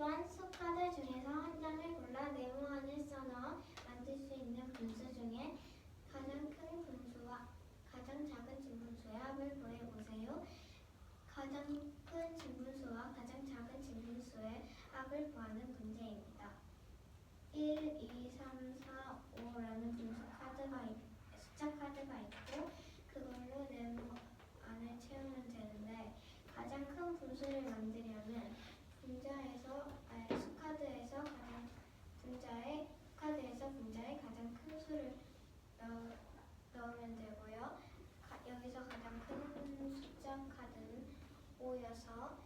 또한 수카드 중에서 한 장을 골라 네모안을 써넣어 만들 수 있는 분수 중에 가장 큰 분수와 가장 작은 진분수의 합을 구해보세요. 가장 큰 진분수와 가장 작은 진분수의 합을 구하는 문제입니다. 1, 2, 3, 4, 5라는 숫자 카드가 있고 그걸로 네모안을 채우면 되는데 가장 큰 분수를 만들려면 분자에 가장 큰 수를 넣으면 되고요. 여기서 가장 큰 숫자 카드는 5여서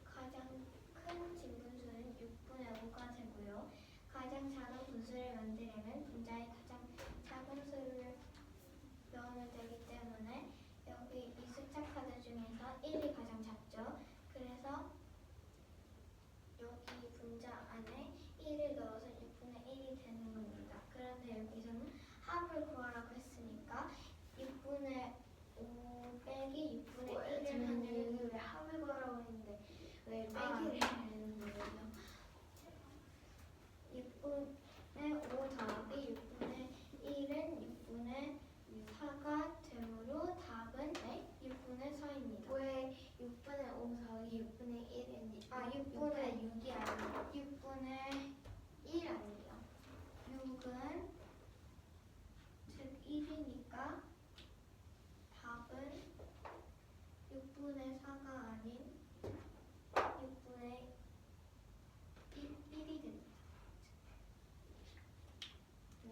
가장 큰 진분수는 6분의 5가 되고요. 가장 작은 분수를 만들려면 분자에 가장 작은 수를 넣으면 되기 때문에 여기 이 숫자 카드 중에서 1이 가장 작죠. 그래서 여기 분자 안에 1을 넣어서 6분의 1이 되는 겁니다. 그런데 여기서는 합을 구하라고 했으니까 6분의 5 빼기 6분의 1을 하면 왜 합을 구하라고 했는데 왜 빼기를 하는 거예요? 6분의 5 더하기 6분의 1은 6분의 4가 되므로 답은 6분의 4입니다. 왜 6분의 5 더하기 6분의 1은 6분의 6이 아니에요. 6분의 1 아니에요. 6은 즉 1이니까 답은 6분의 4가 아닌 6분의 1이 됩니다. 네.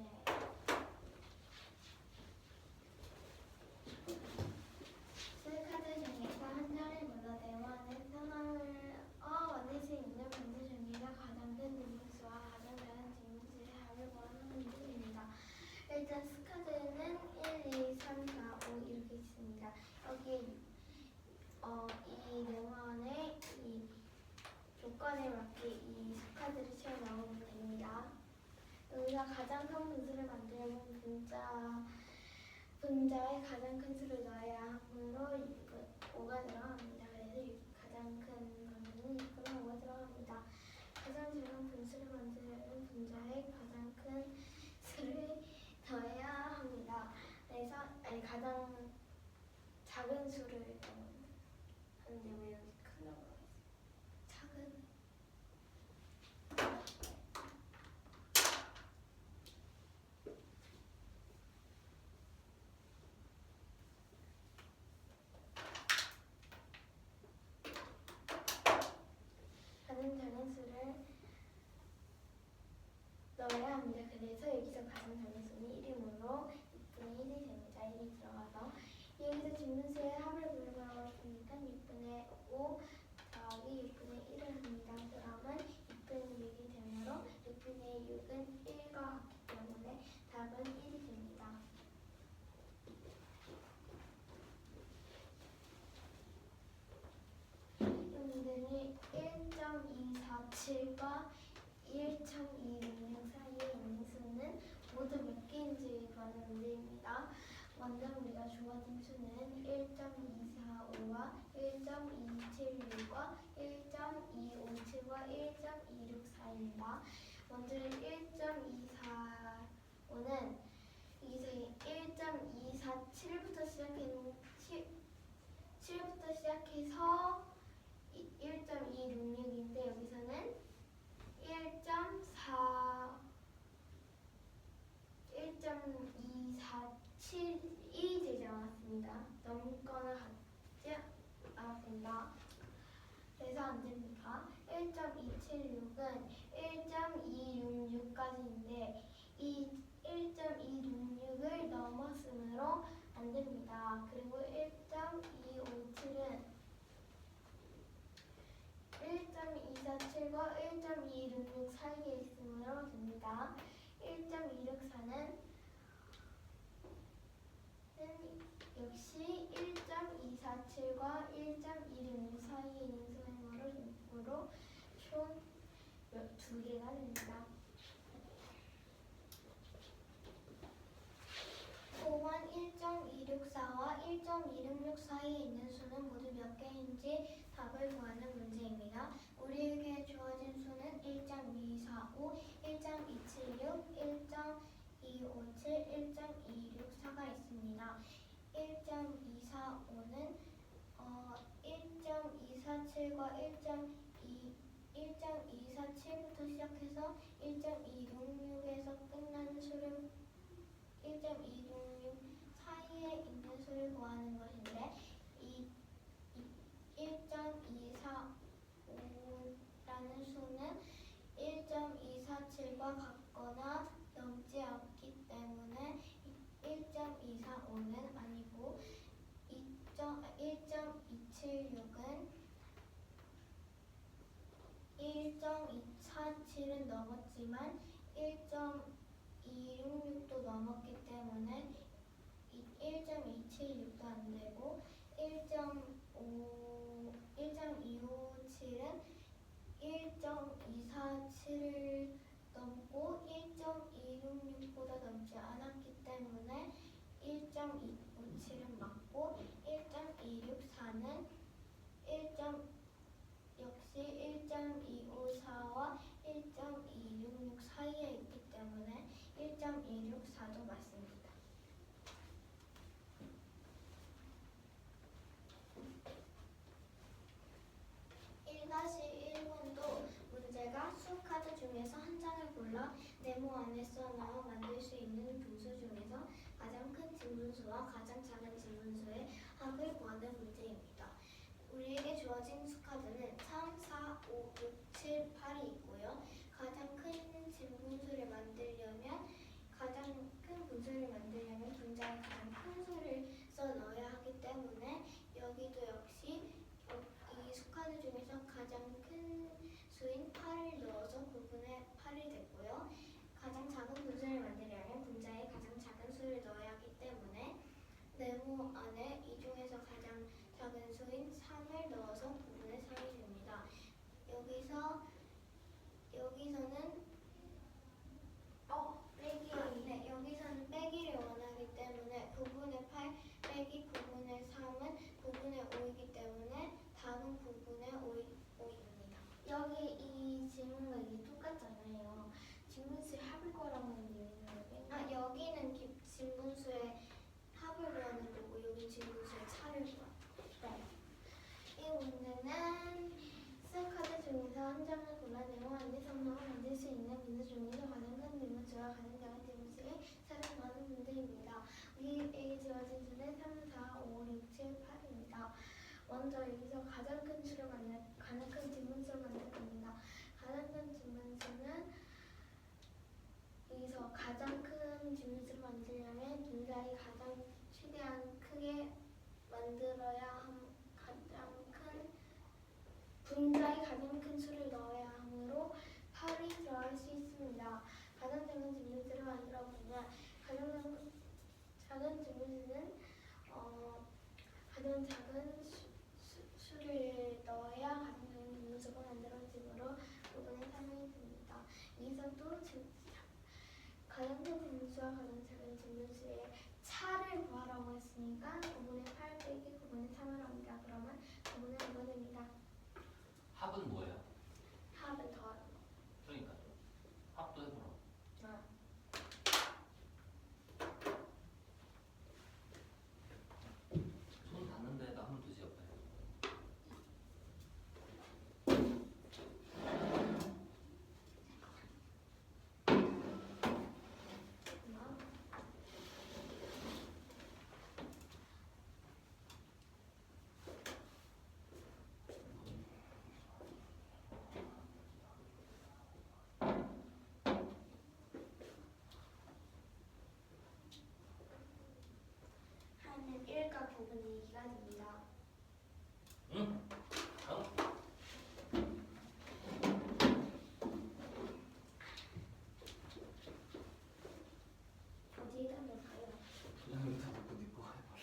셀카드 중에서 한 장을 골라 네모안을 써넣어 만들 수 있는 분수 중에서 가장 큰 진분수와 가장 작은 진분수의 합을 구하는 문제입니다. 일단 스카드는 1, 2, 3, 4, 5 이렇게 있습니다. 여기에 이 네모안에 이 조건에 맞게 이 스카드를 채워 넣으면 됩니다. 여기서 가장 큰 분수를 만들려면 분자에 가장 큰 수를 넣어야 하므로 5가 들어갑니다. 그래서 가장 큰 분수는 6분의 5가 들어갑니다. 가장 작은 분수를 만들려면 분자에 가장 큰 수를 더해야 합니다. 그래서 가장 작은 수를 하는데 왜 여기 큰 거가 있어요? 작은 작은 수를 넣어야 합니다. 그래서 여기서 가장 작은 수는 1이므로 6분의 1이 됩니다. 1이 들어가서 여기서 진분수의 합을 구해보라고 했으니까 6분의 5 더하기 6분의 1을 합니다. 그러면 6분의 6이 되므로 6분의 6은 1과 같기 때문에 답은 1이 됩니다. 문제는 1.247과 1.266 사이에 있는 수는 모두 몇 개인지 구하는 문제입니다. 먼저 우리가 주어진 수는 1.245와 1.276과 1.257과 1.264입니다. 먼저 1.245는 여기서 1.247부터 시작해서 1.266인데 여기서는 1.247이 되지 않았습니다. 넘거나 같지 않았습니다. 그래서 안 됩니다. 1.276은 1.266까지인데 이 1.266을 넘었으므로 안 됩니다. 그리고 1.257은 1.247과 1.266 사이에 있으므로 됩니다. 1.264는 역시 1.247과 1.266 사이에 있는 수이므로 총 2개가 됩니다. 5번 1.264와 1.266 사이에 있는 수는 모두 몇 개인지 답을 구하는 문제입니다. 우리에게 주어진 수는 1.257, 1.264가 있습니다. 1.245는 1.247과 1.247부터 시작해서 1.266에서 끝나는 수를 1.266 사이에 있는 수를 구하는 것인데 이 1.245라는 수는 1.247과 같거나 넘지 않기 때문에 1.245는 아니고 1.276은 1.247은 넘었지만 1.266도 넘었기 때문에 1.276도 안 되고 1.257은 1.247을 넘고 1.266보다 넘지 않았기 때문에 1.257은 맞고 1.264는 역시 1.254와 1.266 사이에 있기 때문에 1.264도 맞습니다. 1-1번도 문제가 수카드 중에서 한 장을 골라 네모 안에 써넣어 만들 수 있는 분수 중에서 가장 큰 진분수와 가장 작은 진분수의 합을 구하는 문제입니다. 우리에게 주어진 수카드는 3, 4, 5, 6, 7, 8이 있고요. 가장 큰 진분수를 만들려면 분자에 가장 큰 수를 써넣어야 하기 때문에 여기도 역시 이 수카드 중에서 가장 큰 수인 8을 넣어서 구분해 8이 됐고요. 가장 작은 분수를 만들려면 분자에 가장 작은 수를 넣어야 하기 때문에 네모 안에 이 중에서 가장 작은 수인 3을 넣어서 구분해 3이 됩니다. 여기서는 빼기를 원하기 때문에 9분의 8 빼기 9분의 3은 9분의 5이기 때문에 답은 9분의 5입니다. 여기 이 질문과 이게 똑같잖아요. 진분수의 합을 구하라고 하는데 여기는 진분수의 합을 구하는 거고 여기 진분수의 차를 구하는 거예요. 이 문제는 수카드 중에서 한 장을 골라 네모 안에 써넣어 만들 수 있는 분수 중에서 가장 큰 진분수와 가장 작은 진분수의 차를 구하는 문제입니다. 우리에게 주어진 수는 3, 4, 5, 6, 7, 8입니다. 먼저 여기서 가장 큰 진분수를 만들 겁니다. 가장 큰 진분수는 여기서 가장 큰 진분수를 만들려면 분자에 최대한 크게 만들어야 분자에 가장 큰 수를 넣어야 하므로 8이 들어갈 수 있습니다. 가장 작은 진분수를 만들어 보면 가장 작은 진분수는 가장 작은 수를 넣어야 가장 작은 진분수가 만들어지므로 5분의 3이 됩니다. 여기서 또 가장 큰 진분수와 가장 작은 진분수의 차를 구하라고 했으니까 9분의 8 빼기 9분의 3을 합니다. 그러면 9분의 5가 됩니다. 합은 뭐예요? 합은 더하는 거. 그러니까 합도 해보라. 손 닿는 데다 하면 되지 옆에. 하면 1과 9분의 2가 됩니다. 응? 어디에다 놓을까요? 그냥 여기다 놓고 네 거 해볼래.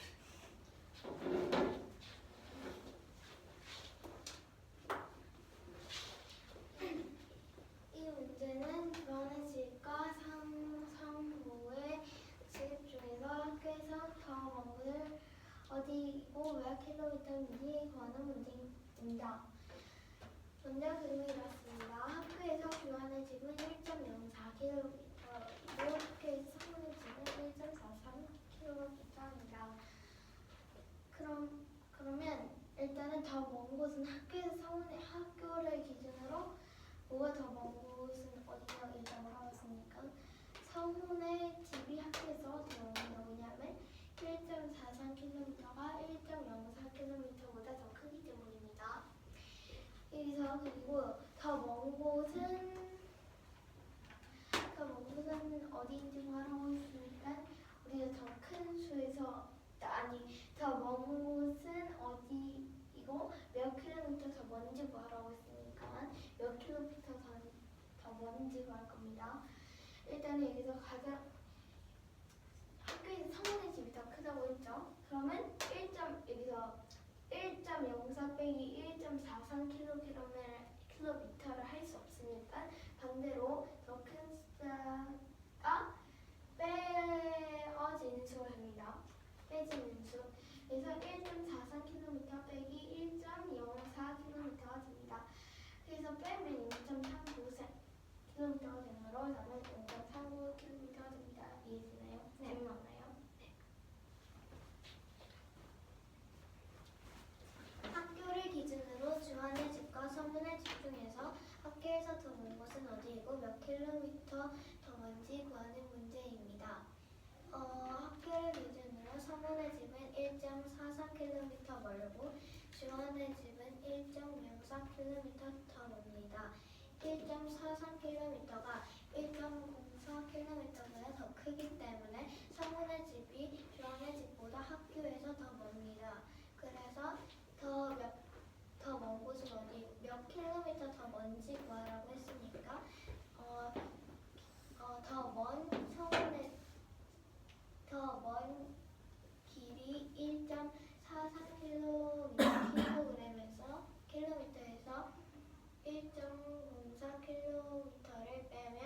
이 문제는 불안해질까 3부의 집 중에서 학교에서 더 머물 어디고 몇 킬로미터인지 구하는 문제입니다. 먼저 그림을 그렸습니다. 학교에서 교환의 집은 1.04km이고 학교에서 성분의 집은 5가 더 먼 곳은 어디냐고 일단 물어봤으니까 서문의 집이 학교에서 더 먼다. 왜냐하면 1.43km가 1.04km보다 더 크기 때문입니다. 여기서 그리고 더 먼 곳은 어디인지 말하고 있으니까 우리가 더 큰 수에서 더 먼 곳은 어디이고 몇 킬로미터 더 먼지 구하라고 했으니까 몇 킬로미터 더 먼지 구할 겁니다. 일단 여기서 가장 학교에서 성문의 집이 더 크다고 했죠. 그러면 여기서 1.04 빼기 1.43km를 할 수 없으니까 반대로 더 큰 숫자가 빼어지는 수를 합니다. 빼지는 수. 그래서 1.43km 빼기 1.04km가 됩니다. 그래서 빼면 0.39km가 되므로 답은 5.39km가 됩니다. 이해되나요? 재미없나요? 네. 학교를 기준으로 주한의 집과 서문의 집 중에서 학교에서 더 먼 곳은 어디이고 몇 킬로미터 더 먼지 구하는 문제입니다. 학교를 기준으로 서문의 집은 1.43km 멀고 주한의 집은 1.04km 더 멉니다. 1.43km가 1.04km보다 더 크기 때문에 서문의 집이 주한의 집보다 학교에서 더 멉니다. 그래서 더 먼 곳은 몇 킬로미터 더 먼지 구하라고 했으니까 더 먼 길이 1.43km에서 1.04km를 빼면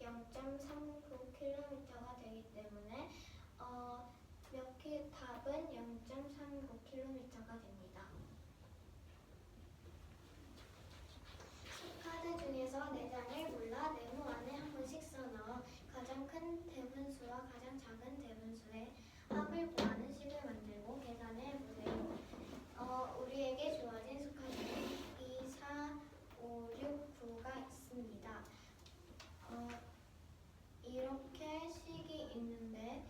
0.39km가 되기 때문에 답은 0.39km가 됩니다. 카드 중에서 4장을 골라 네모 안에 한 번씩 써넣어 가장 큰 대분수와 가장 작은 대분수의 합을 구하는 식을 만들고 계산해 보세요. 우리에게 주어진 수카드는 2, 4, 5, 6, 9가 있습니다. 이렇게 식이 있는데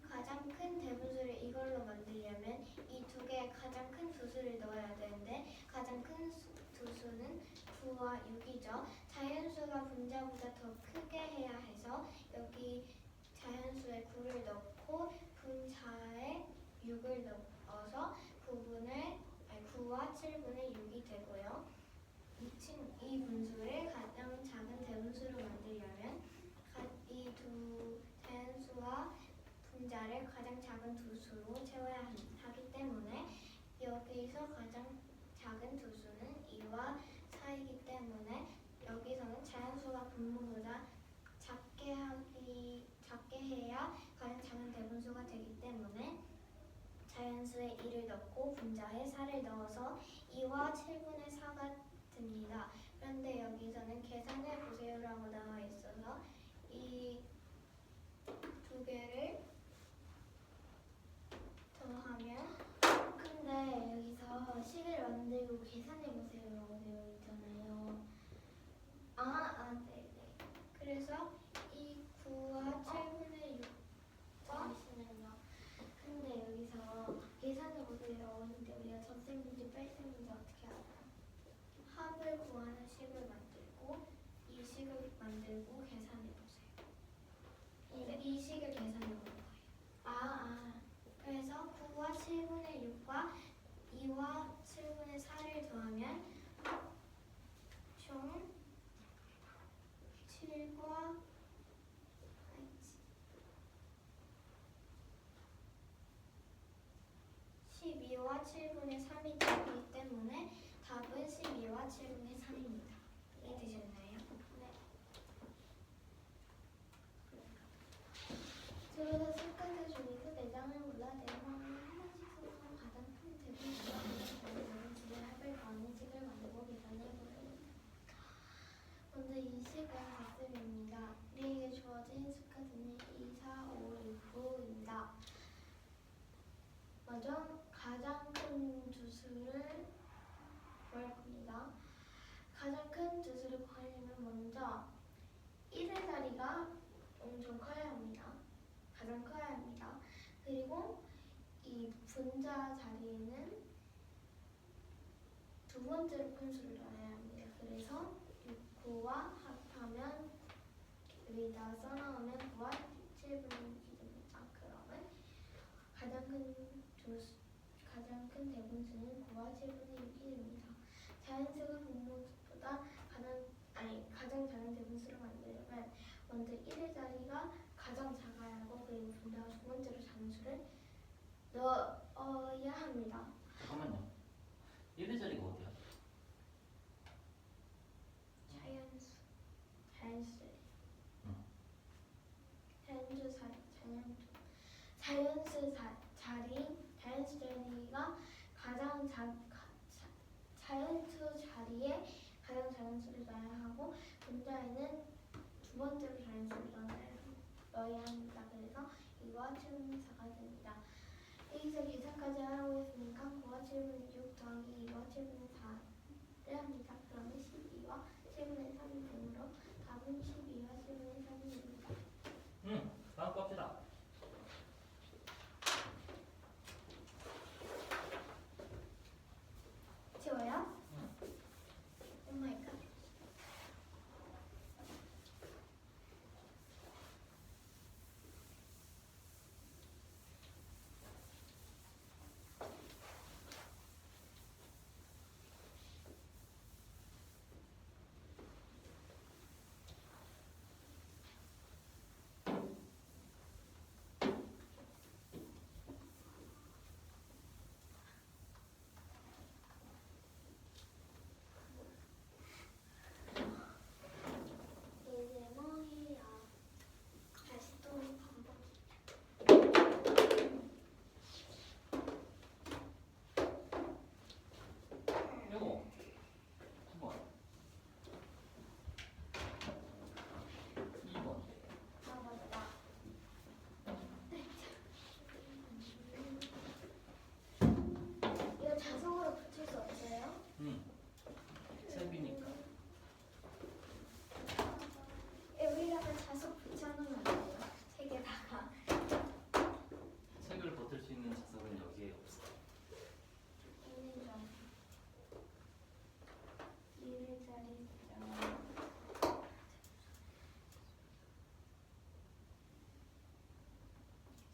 가장 큰 대분수를 이걸로 만들려면 이 두 개의 가장 큰 두 수를 넣어야 되는데 가장 큰 두 수는 9와 6이죠. 자연수가 분자보다 더 크게 해야 해서 여기 자연수에 9를 넣고 분자에 6을 넣어서 9와 7분의 6이 되고요. 이 분수를 가장 작은 대분수로 만들려면 이 두 자연수와 분자를 가장 작은 두 수로 채워야 하기 때문에 여기서 가장 작은 두 수는 2와 4이기 때문에 여기서는 자연수가 분모보다 작게 해야 가장 작은 대분수가 되기 때문에 자연수에 2를 넣고 분자에 4를 넣어서 2와 7분의 4가 됩니다. 그런데 여기서는 계산해 보세요라고 나와 있어서 이 두 개를 더하면 근데 여기서 식을 만들고 계산해 보세요라고 되어 있잖아요. 네네. 그래서 이 9와 7분의 6과 잠시만요. 근데 여기서 계산해 보세요. 근데 우리가 전세 문제, 뺄세 문제 어떻게 알아요? 합을 구하는 식을 만들고 이 식을 만들고 계산해 보세요. 이 식을 계산해 보는 거예요. 그래서 9와 7분의 6과 2와 7분의 4를 더하면 총 7과 12와 7분의 3이 되기 때문에 답은 12와 7분의 3입니다. 이해되셨나요? 네. 저희가 술까지 중에서 4장을 골라 네모 안에 한 번씩 써서 가장 큰 대분수와 가장 작은 대분수의 합을 구하는 식을 만들고 계산해 보세요. 먼저 이 식은 가슴입니다. 우리에게 주어진 수카드는 2, 4, 5, 6, 9입니다. 먼저 가장 큰 두 수를 구할 겁니다. 가장 큰 두 수를 구하려면 자리가 엄청 커야 합니다. 가장 커야 합니다. 그리고 이 분자 자리에는 두 번째로 큰 수를 넣어야 합니다. 그래서 6, 9와 합하면 여기다 써놓으면 9와 7분의 6입니다. 그러면 가장 큰 대분수는 9와 7분의 6이 됩니다. 자연수가 분모보다 가장 작은 대분수를 만들려면 먼저 1의 자리가 가장 작아야 하고 그리고 분자가 두 번째로 작은 수를 넣어야 합니다. 잠깐만요. 1의 자리가 어디야? 자연수 응. 자연수 자리가 자연수 자리에 가장 작은 수를 넣어야 하고 분자에는 두 번째로 작은 수를 넣어야 합니다. 그래서 2와 7분의 4가 됩니다. 여기서 계산까지 하라고 했으니까 9와 7분의 6 더하기 2와 7분의 4를 합니다. 그러면 12와 7분의 3이 되므로 답은 12와 7분의 3이 됩니다. 다음 거 합시다. 쉬워요? 오 마이 갓. 이제 뭐해요? 다시 또 반복. 요거 1번 2번 아 맞다. 이거 자석으로 붙일 수 없어요? 색이니까. 여기다가 자석 붙여놓으면 안 돼요? 세 개다가. 색을 버틸 수 있는 자석은 여기에 없어. 있는 줄 알았어. 1의 자리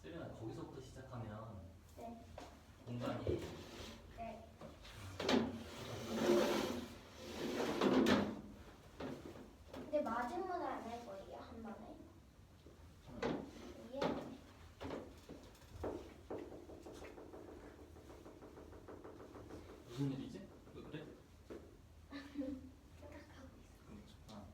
세린아, 거기서부터 시작하면 네. 공간이 네. 근데 마지막을 안 할 거예요, 한 번에. 이게 무슨 일이지? 왜 그래? 생각하고 있어. 아.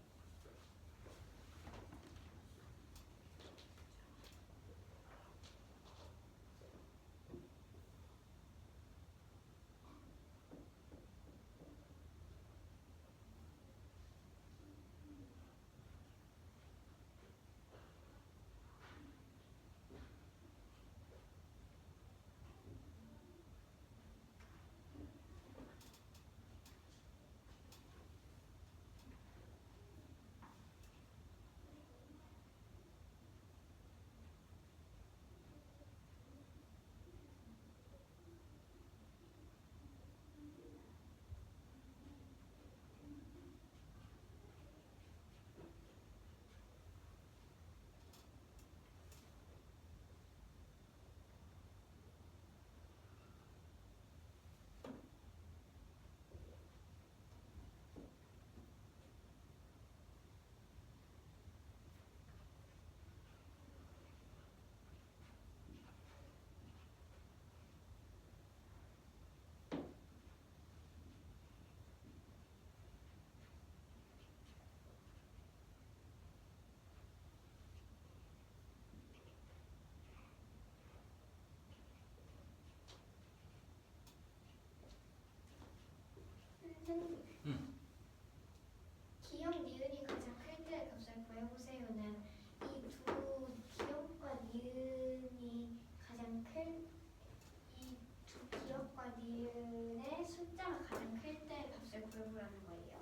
선생님. 응. 기억 니은이 가장 클 때의 값을 구해보세요는 이 두 기억과 니은이 가장 이 두 기억과 니은의 숫자가 가장 클 때의 값을 구해보라는 거예요.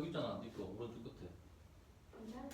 여기 있잖아. 니꺼 오른쪽 끝에. 괜찮아.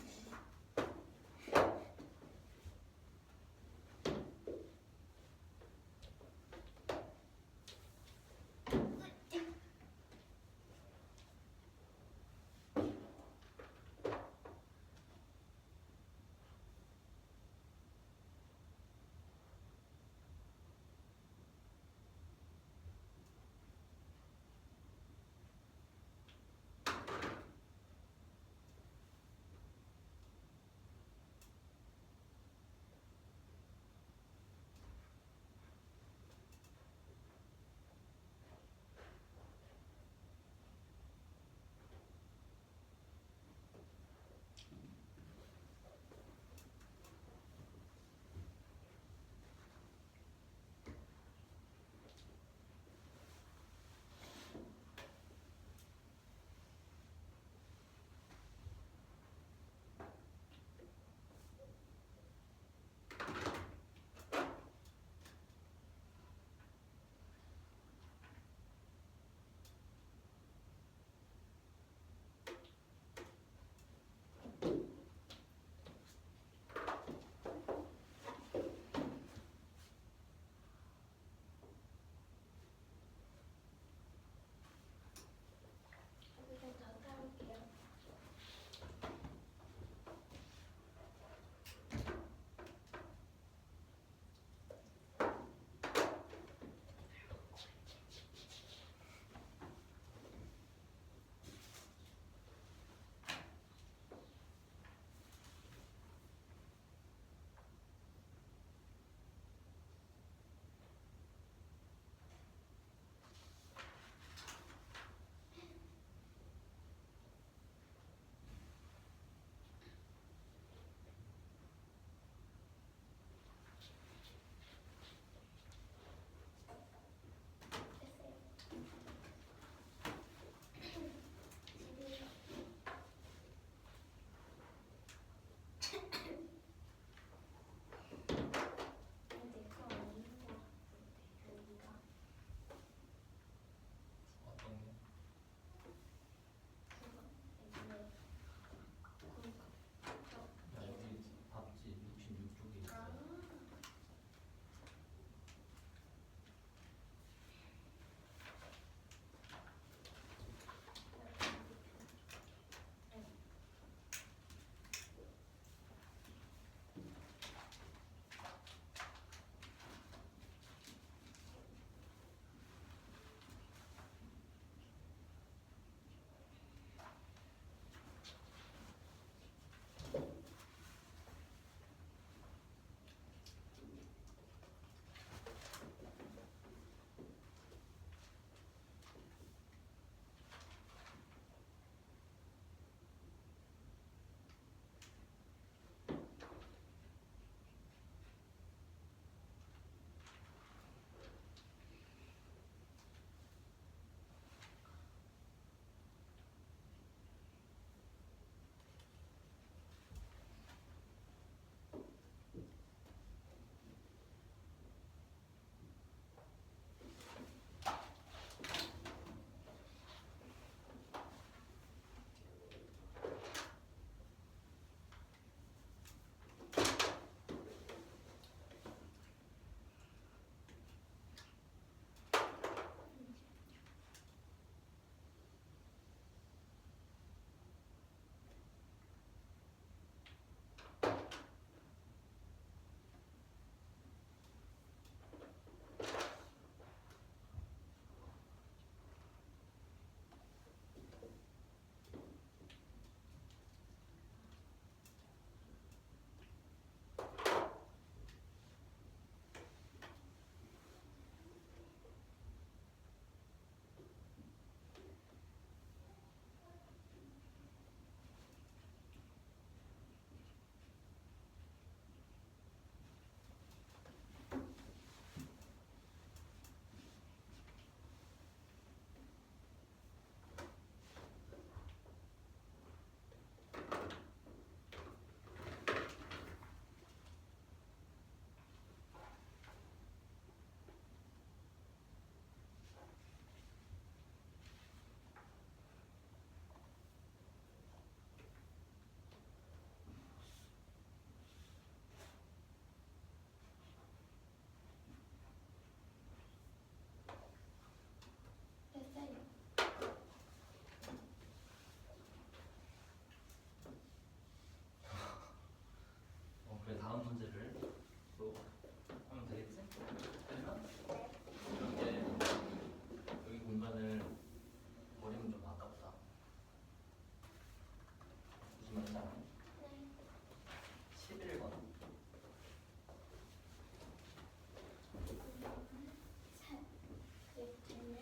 네.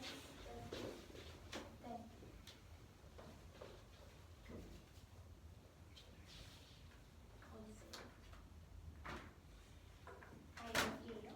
어디 있어요? 아, 여기에요?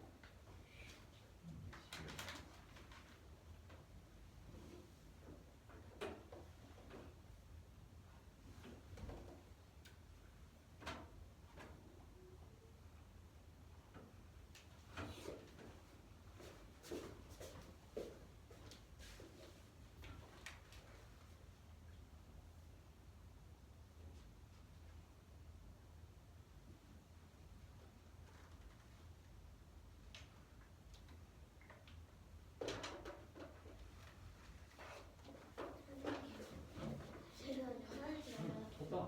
제가 화장실 가요. 봐.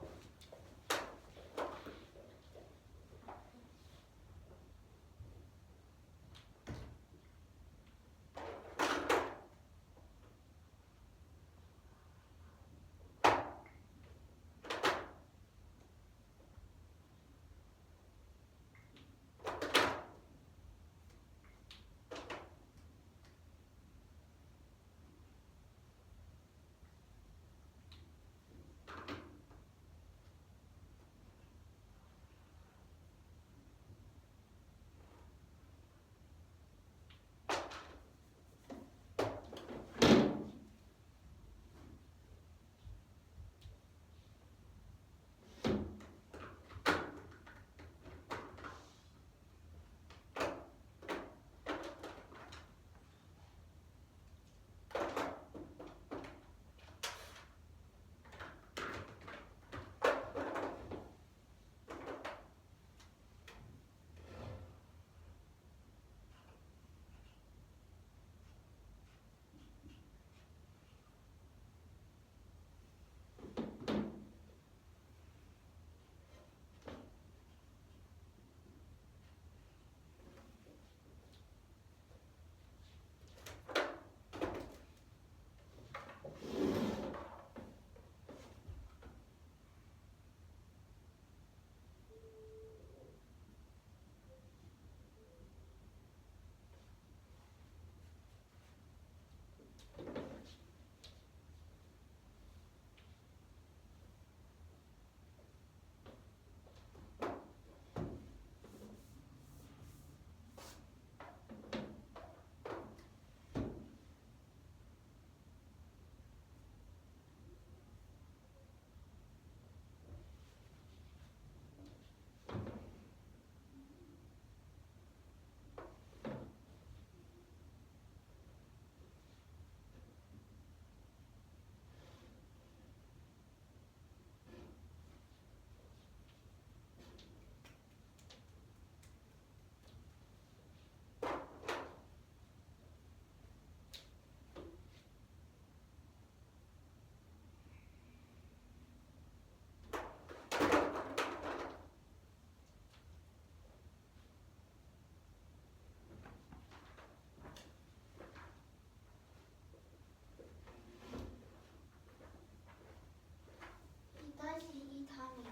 이 다음에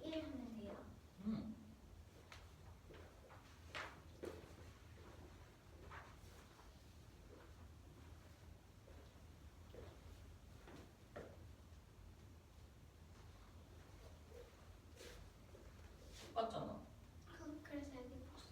2-1 하면 돼요. 응. 똑같잖아. 그래서 여기 봤어.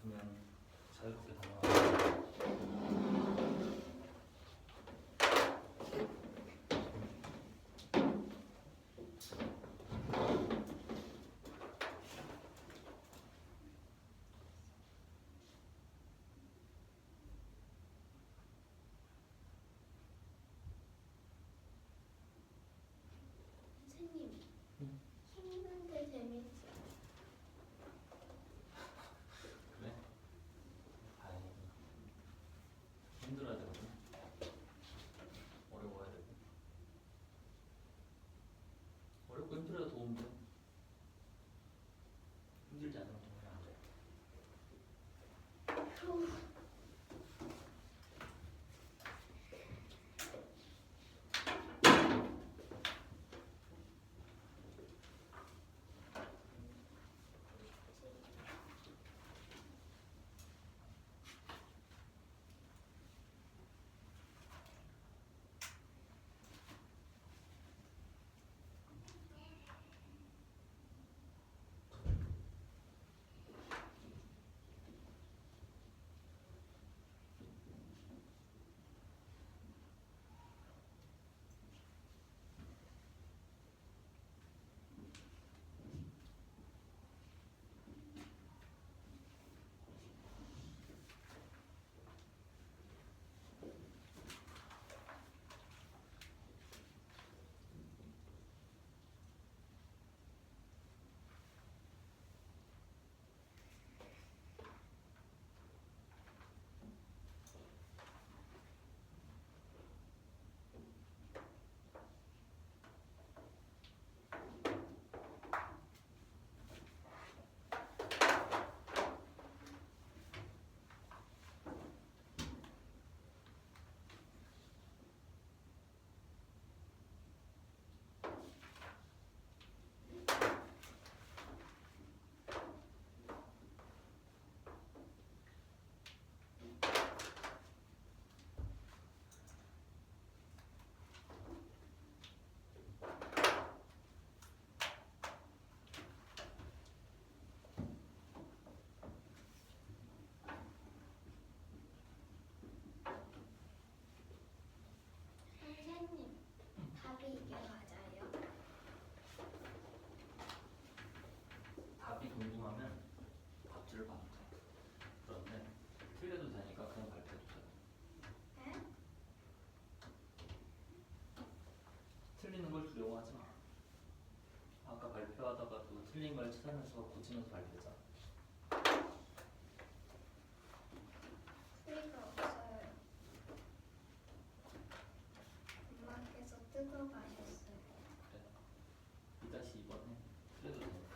그러면 자유롭게 단어가 선생님, 응? 힘든데 재밌지? 그래? 다행이구나. 힘들어야 되거든. 어려워야 되고. 어렵고 힘들어야 도움돼. 힘들지 않으면 도움이 안 돼. 휴. 선생님, 답이 이게 맞아요? 답이 궁금하면 답지를 봐도 돼. 그런데 틀려도 되니까 그냥 발표해도 돼. 에? 틀리는 걸 두려워하지 마. 아까 발표하다가도 틀린 걸 찾아내서 고치면서 발표했잖아. 후회가 없어요. 엄마께서 뜯어 가셨어요. 그래. 2-2번에 틀려도 되니까.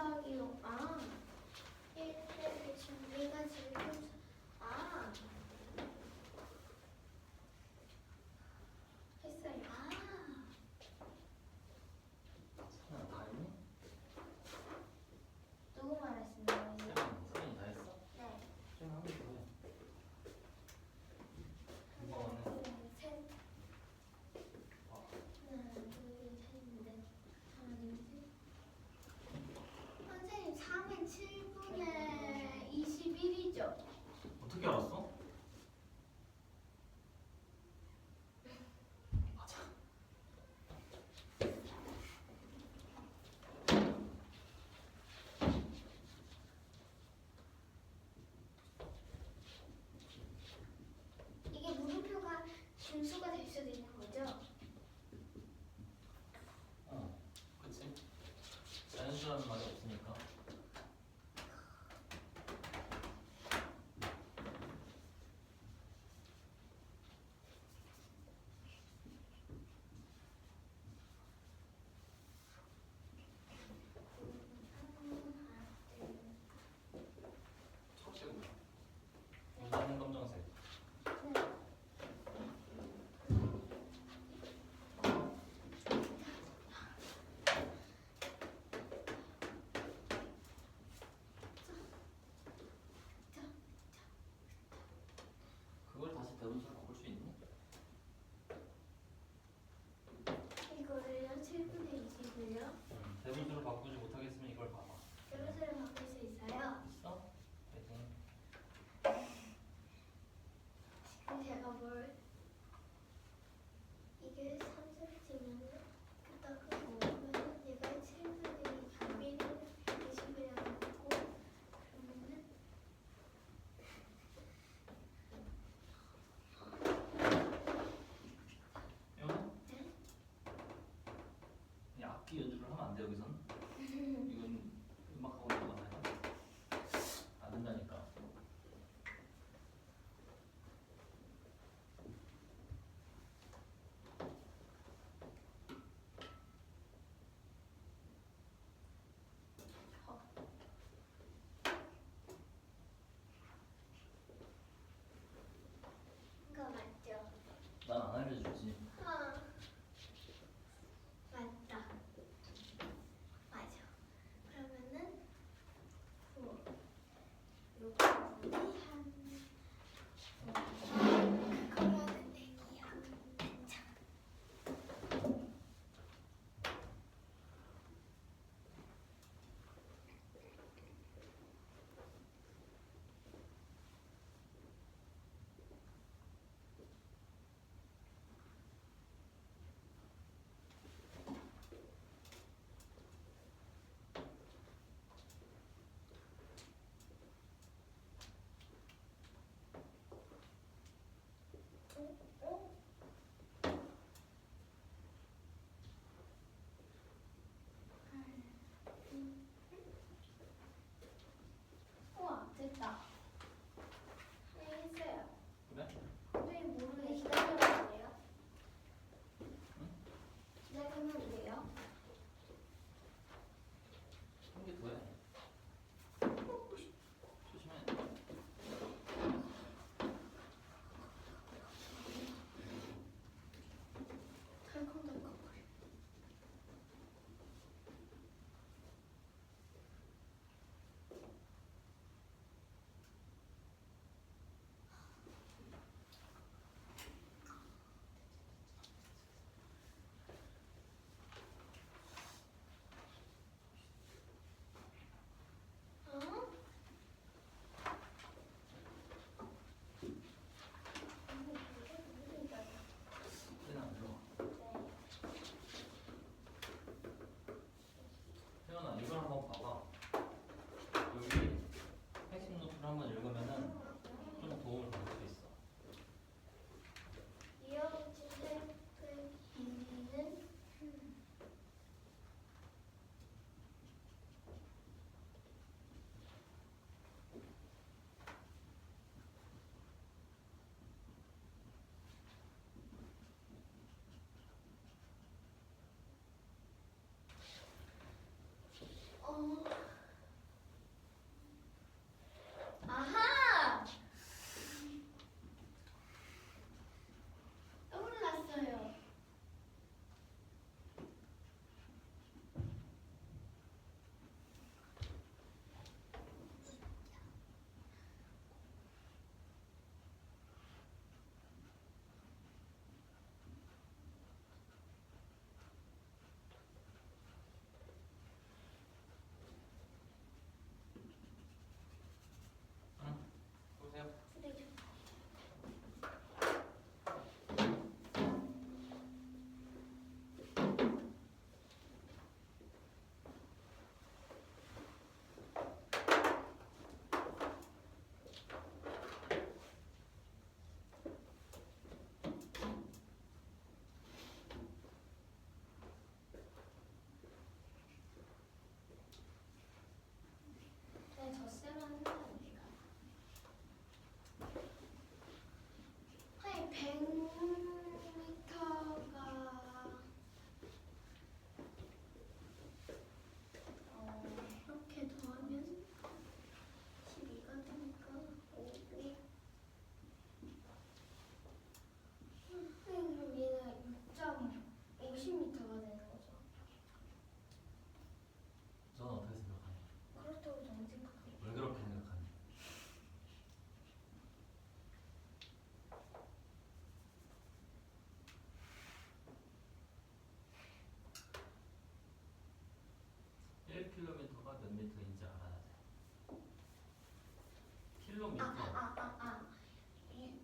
더하기 5. 1 빼기 준비가 지금 했어요. 세연아 다 했니? 누구 말하시는 거예요? 세연이 다 했어? 네. 세연아 한개 더 해. 하나, 이거는 둘, 셋. 어, 하나, 둘, 셋, 넷. 하나, 둘, 셋. 선생님, 3은 7분의 21이죠? 어떻게 알았어? 맞아. 이게 물음표가 분수가 될 수도 있는 거죠? 어, 그치? 자연수라는 말이 없으니까. 초록색 뭐야? 무단은 검정색. 그걸 다시 대분수로 바꿀 수 있니? 이거를요? 7분의 20을요? 대분수로 바꾸지 못하겠으면 이걸 봐봐. 그릇을 바꿀 수 있어요? 있어? 파이팅. 지금 제가 뭘 이게 30쯤이면 딱 끄고 그러면 얘가 7분의 20이라고 했고 그러면은 여보? 네? 이 악기 연주를 하면 안 돼 여기선. 이건 음악하고 넘어가나요? 안 된다니까. 이거 맞죠? 난 안 알려주지. 아 맞다 맞아 그러면은 요거 그거는 내기야 자 어? 우와 됐다 했어요 그래? 선생님 모르게 기다려야 돼요? 응? 기다리면 돼요? 한 개 더 해. 조심해. 덜컹덜컹거려 어? 세연아 일로 와. 세연아 이걸 한번 봐봐. 여기 핵심 노트를 한번 읽으면은 좀 도움을 받을 수 있어. 이어붙인 텍스트 길이는 1킬로미터가 몇 미터인지 알아야 돼. 킬로미터.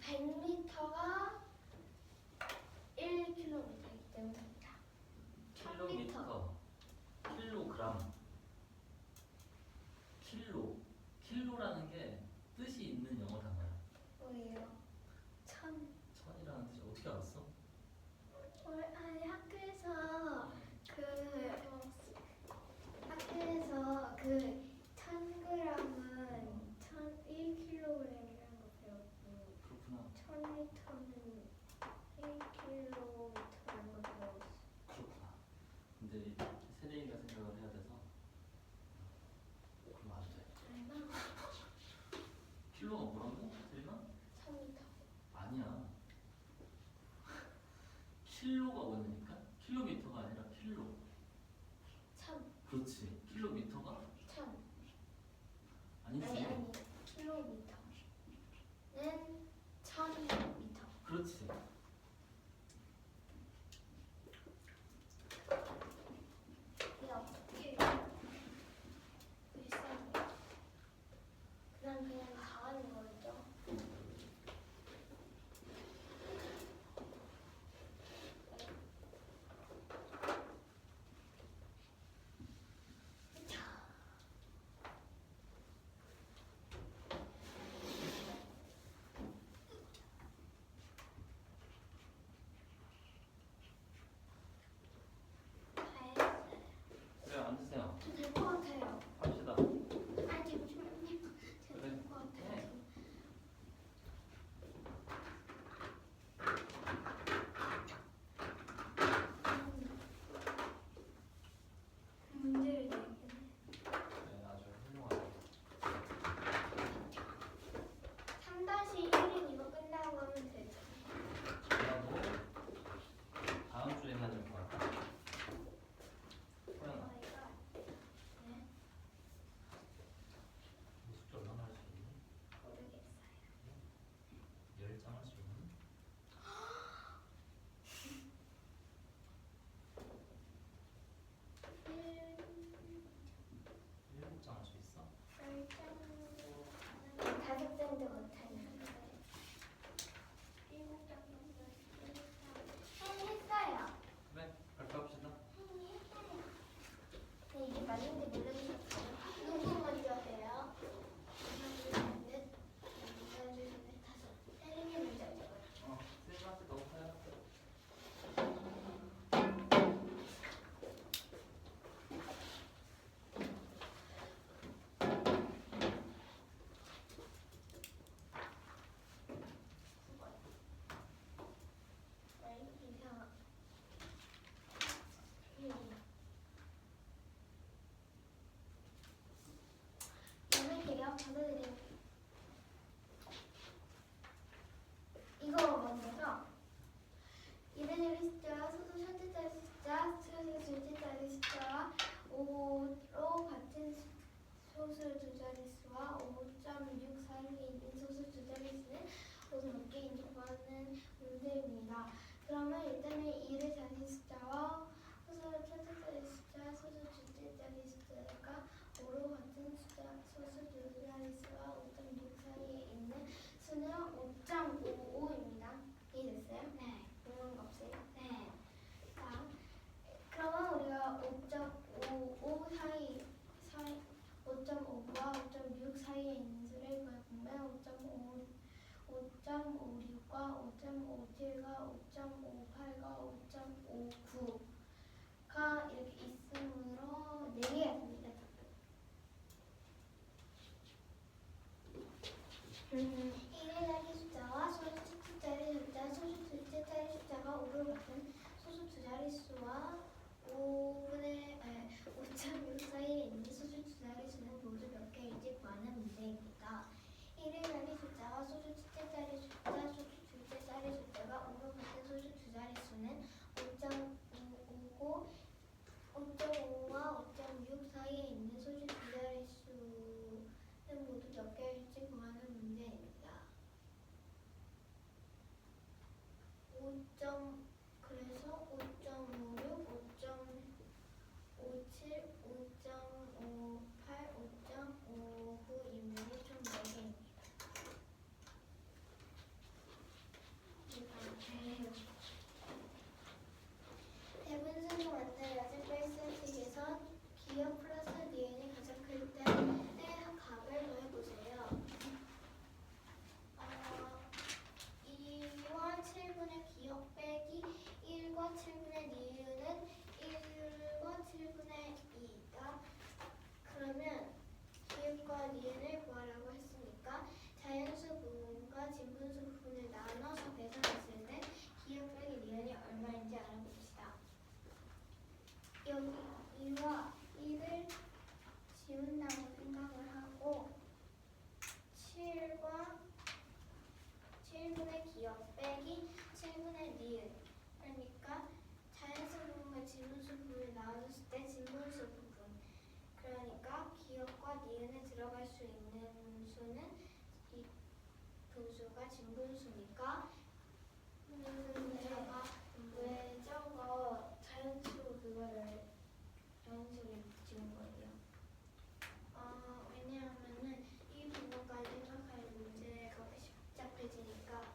100m가 1km이기 때문입니다. 킬로미터. 킬로그램. 킬로라는 게 뜻이 있는 영어 단어야. 뭐예요? 천. 천이라는 뜻이 어떻게 알았어? 아니 학교에서 그 1000g은 1kg이라는 거 배웠고 그렇구나. 1000m는 1kg라는 거 배웠어. 그렇구나. 근데 이 세린이가 생각을 해야 돼서 그럼 안 돼. 얼마? 킬로가 뭐라고? 세린아? 1000m. 아니야. 킬로가 뭐냐니까? 킬로미터가 아니라 킬로. 1000. 그렇지. 킬로미터가 1000. 아니지. 아니 킬로미터는 1000m. 그렇지. 이게 어떻게 일상이야? 그냥 다 하는 거죠. 다 했어요. 그래, 앉으세요. 될 것 같아요. 합시다. 아니 잠시만요. 그래. 될 것 같아요. 문제를 내겠네. 네, 아주 훌륭하네. 3-1은 이거 끝나고 하면 되죠. 나도 다음 주에 해야 될 것 같아. 호연아, 네, 너 숙제 얼마나 할 수 있니? 모르겠어요. 10장 할 수 있니? 일 7장 할 수 있어? 5장도 못하는데 7장 정도 했어요. 그래, 발표합시다. 근데 이게 맞는지 모르겠어요. 누구 먼저 해요? 하나, 둘, 셋, 하나, 둘, 셋, 다섯. 세림이 먼저 해요. 세린한테 너무 커요. 이거 먼저죠. 이래저래 숫자, 소수 첫째짜리 숫자, 소수 둘째짜리 숫자와 5로 같은 소수 두 자릿수와 5.6 사이에 있는 소수 두 자릿수는 모두 몇 개인지 구하는 문제입니다. 그러면 일단은 2를 가진 숫자와 소수 첫째짜리 숫자, 소수 둘째짜리 숫자가 5로 같은 숫자, 소수 두 자릿수와 5.6 사이에 있는 수는 5.55입니다. 이해됐어요? 네. 모르는 거 없어요? 네. 자, 그러면 우리가 5.55 5.5와 5.6 사이에 있는 수를 구해보면 5.56과 5.57과 5.58과 5.59가 이렇게 있으므로 4개가 됩니다. 1의 자리 숫자와 소수 첫째짜리 숫자, 소수 둘째짜리 숫자가 5를 같은 소수 두 자릿수와 5.6 사이에 있는 소수 두 자릿수는 모두 몇 개일지 구하는 문제입니다. 1의 자리 숫자와 소수 첫째짜리 숫자, 소수 둘째짜리 숫자가 5를 같은 소수 두 자릿수는 5.5고 5.5와 5.6 사이에 있는 소수 두 자릿수는 모두 몇 개일지 구하는 문제입니다. 5. 그래서 5.56, 5.57, 5.58, 니은에 들어갈 수 있는 수는 이 분수가 진분수니까 제가 왜 저거 자연수 그거를 자연수를 지운 거예요? 왜냐하면은 이 부분까지 생각할 문제가 복잡해지니까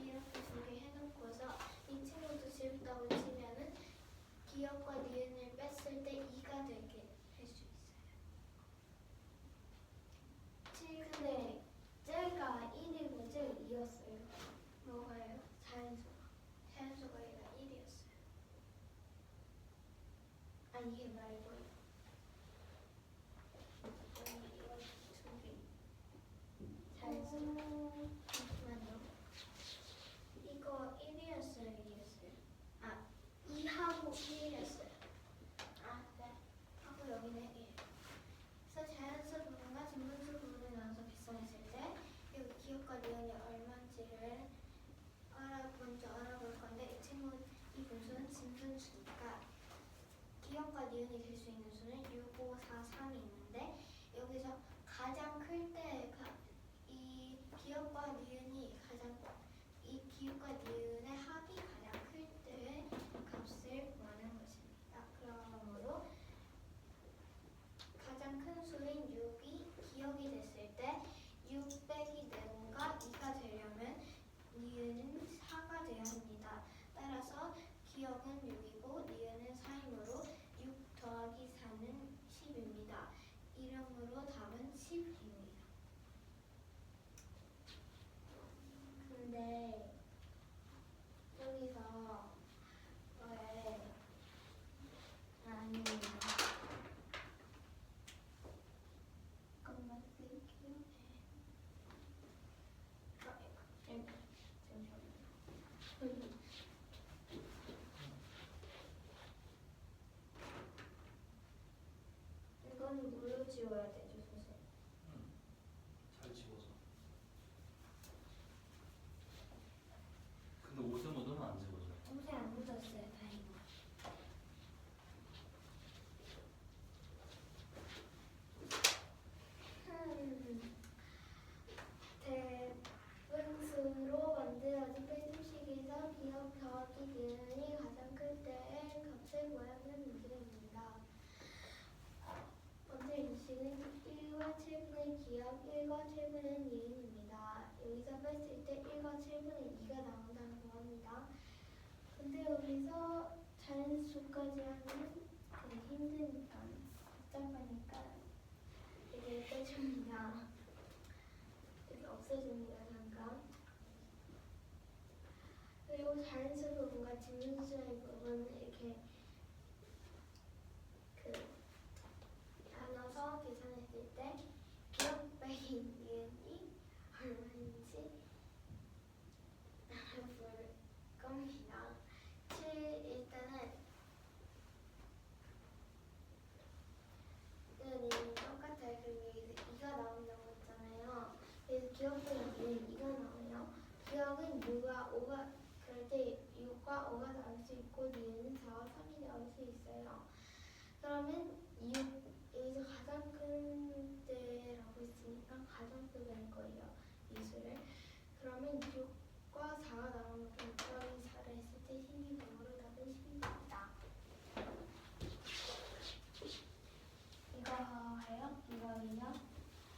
이렇게 두 개 해놓고서 이 친구도 쉽다고 치면은 기억과 니은을 뺐을 때 2가 되게 할 수 있어요. 근데 쟤가 1이고 쟤가 2였어요. 뭐가요? 자연수가. 자연수가 얘가 1이었어요. 아니 이게 말고요. 이거 두 개. 자연수. 잠시만요. 이거 1이었어요, 2였어요. 2하고 1이었어요. 네. 하고 여기는 1. 그래서 자연수 부분과 진분수 부분을 나눠서 계산했을 때 여기 기억과 니은이 얼마인지를 먼저 알아볼 건데 이 분수는 진분수니까 기억과 니은이 될 수 있는 수는 6, 5, 4, 3이 있는데 여기서 가장 클 때 이 기억과 니은의 합이 가장 클 때의 값을 구하는 것입니다. 그러므로 가장 큰 수인 6이 기억이 됐을 때 6 빼기 네모가 2가 되려면 니은은 4가 되어야 합니다. 따라서 기억은 6이고 니은은 4이므로 6 더하기 4는 10입니다. 이러므로 답은 10입니다. 근데 여기서 왜 아니에요. 잠깐만 쓸게요. 이거는 뭘로 지워야 되죠, 선생님? 잘 지워서. 근데 옷에 묻으면 안 지워져. 옷에 안 묻었어요, 다행히. 대분수로 만들어진 빼주식에서 기억 더하기 니은이 가장 클 때의 값을 구하는 문제입니다. 먼저 인식은 1과 7분의 기억, 1과 7분의 니은입니다. 여기서 뺐을 때 1과 7분의 2가 나온다고 합니다. 근데 여기서 자연수까지 하면 그게 힘드니까 복잡하니까 이게 빼줍니다. 이렇게 없어집니다. 잠깐. 그리고 자연수 부분과 진분수의 부분은 이렇게 나눠서 계산했을 때 기억 빼기 니은이 얼마인지 볼 겁니다. 일단은 니은이 똑같아요. 그리고 여기서 2가 나온다고 했잖아요. 그래서 기억 빼기 니은 2가 나와요. 기억은 6과 5가 그럴 때 6과 5가 나올 수 있고 니은은 4와 3이 나올 수 있어요. 그러면 6 여기서 가장 큰 때라고 했으니까 가장 크게 할 거예요. 이 수를. 그러면 6과 4가 나오면 6 더하기 4를 했을 때 12번으로 답은 10입니다. 이거 해요?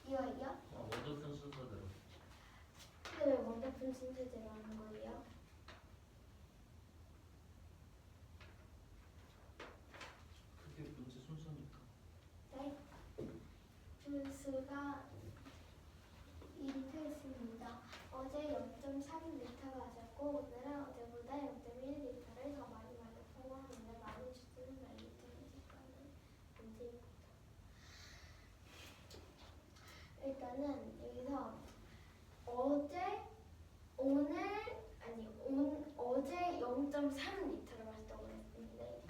이거요? 먼저 푼 순서대로. 근데 왜 먼저 푼 순서대로 하는 거예요? 그게 문제 순서니까. 네. 분수가 이렇게 있습니다. 어제 0.3L가 마셨고 오늘은 어제보다 0.1L를 더 많이 마셨다고 하는데 많이 주스는 몇 리터일까는 문제입니다. 일단은 여기서 어제 0.3L를 마셨다고 했는데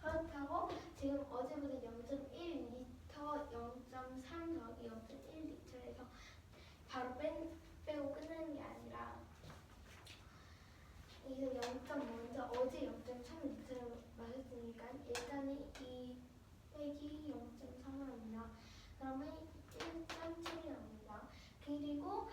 그렇다고 지금 어제보다 0.1L, 0.3 더하기 0.1L에서 바로 빼고 끝내는 게 아니라 여기서 먼저 어제 0.3L를 마셨으니까 일단은 2 빼기 0.3을 합니다. 그러면 0.37이 나옵니다. 그리고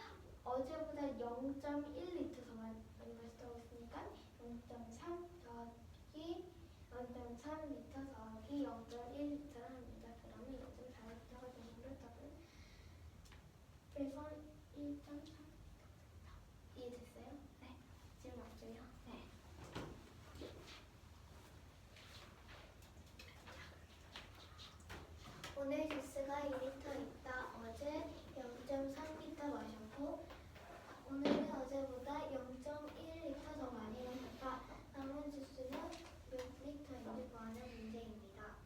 어제보다 0.1리터 더 많이 마셨다고 했으니까 0.3 더하기 0.3리터 더하기 0.1리터를 합니다. 그러면 0.4리터가 되는 답은 그래서 1.3리터 이해됐어요? 네. 지금 맞죠요? 네. 오늘 주스가 2리터 있다. 어제 0.3리터 마셨고 오늘은 어제보다 0.1리터 더 많이 마셨다. 남은 주스는 몇 리터인지 구하는 문제입니다.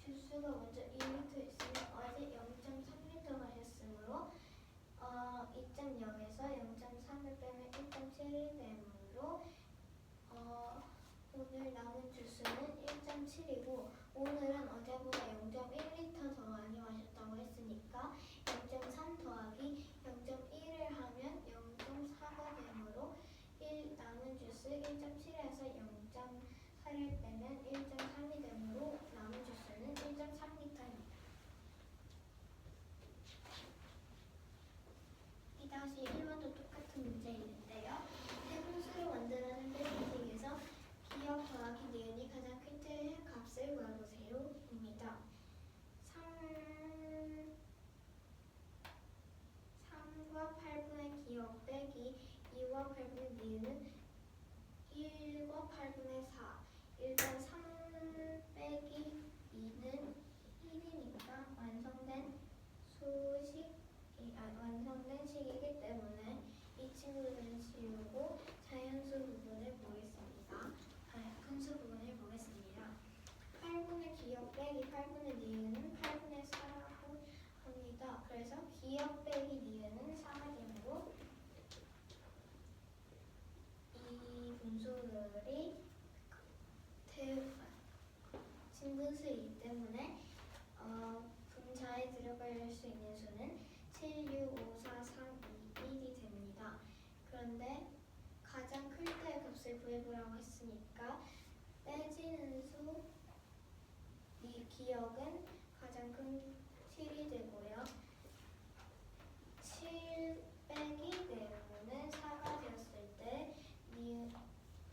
주스가 먼저 2리터 있으면 어제 0.3리터 마셨으므로 2.0에서 0.3을 빼면 1.7이 되므로 오늘 남은 주스는 1.7이고 오늘은 어제보다 0.1리터 더 많이 마셨다고 했으니까 0.3 더하기 0.1을 하면 0.4가 되므로 남은 주스 1.7에서 0.4를 빼면 1.3이 되므로 남은 주스는 1.3리터입니다. 이 다시 1번도 똑같은 문제 있는데요. 해분수를 만들어낸 뺄기식에서 기억 더하기 니은이 가장 클 때의 값을 구해보세요 입니다. 3과 8분의 기억 빼기 2와 8분의 니은은 1과 8분의 4. 일단 3 빼기 2는 1이니까 완성된 식이기 때문에 이 친구들은 지우고 자연수 부분을 보겠습니다. 분수 부분을 보겠습니다. 8분의 기억 빼기 8분의 니은은 8분의 4라고 합니다. 그래서 기억 빼기 니은은 4가 되므로 이 분수들이 진분수이기 때문에 분자에 들어갈 수 있는 수는 7, 6, 5, 4, 3, 2, 1이 됩니다. 그런데 가장 클 때의 값을 구해보라고 했으니까 빼지는 수, 이 기억은 가장 큰 7이 되고요. 7 빼기 니은은 4가 되었을 때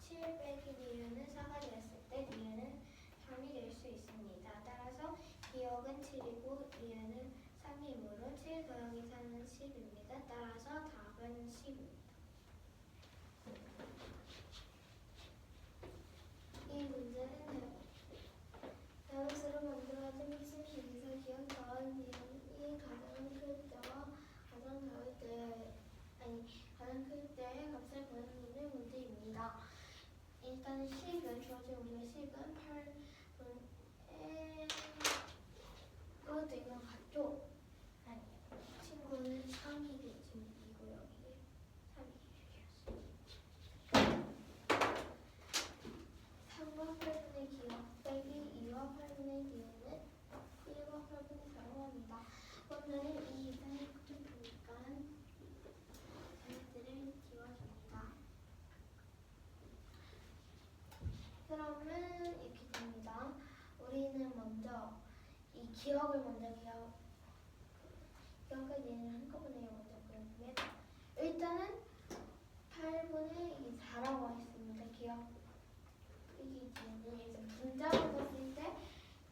7 빼기 니은은 4가 되었을 때 니은은 3이 될 수 있습니다. 따라서 기억은 7이고 니은은 3이므로 7 더하기 4는 10입니다. 따라서 답은 10입니다. 이 문제는 자연수로 만들어진 미술식에서 기억 더하기 니은이 가장 클 때와 가장 클 때의 값을 구하는 문제입니다. 일단 식은 주어진 우리의 식은 8분의 이것도 이거 같죠? 아니요. 친구는 3이고요. 이게 3이 3과 8분의 기억 빼기 2와 8분의 니은은 1과 8분의 4로 합니다. 오늘은 이 이상의 것을 보니까 자녀들을 지워줍니다. 그러면 이렇게 됩니다. 우리는 먼저 이 기억을 먼저 기억과 니은을 한꺼번에 먼저 그려보면 일단은 8분의 4라고 했습니다. 기억 빼기 니은을 이제 분자로 봤을 때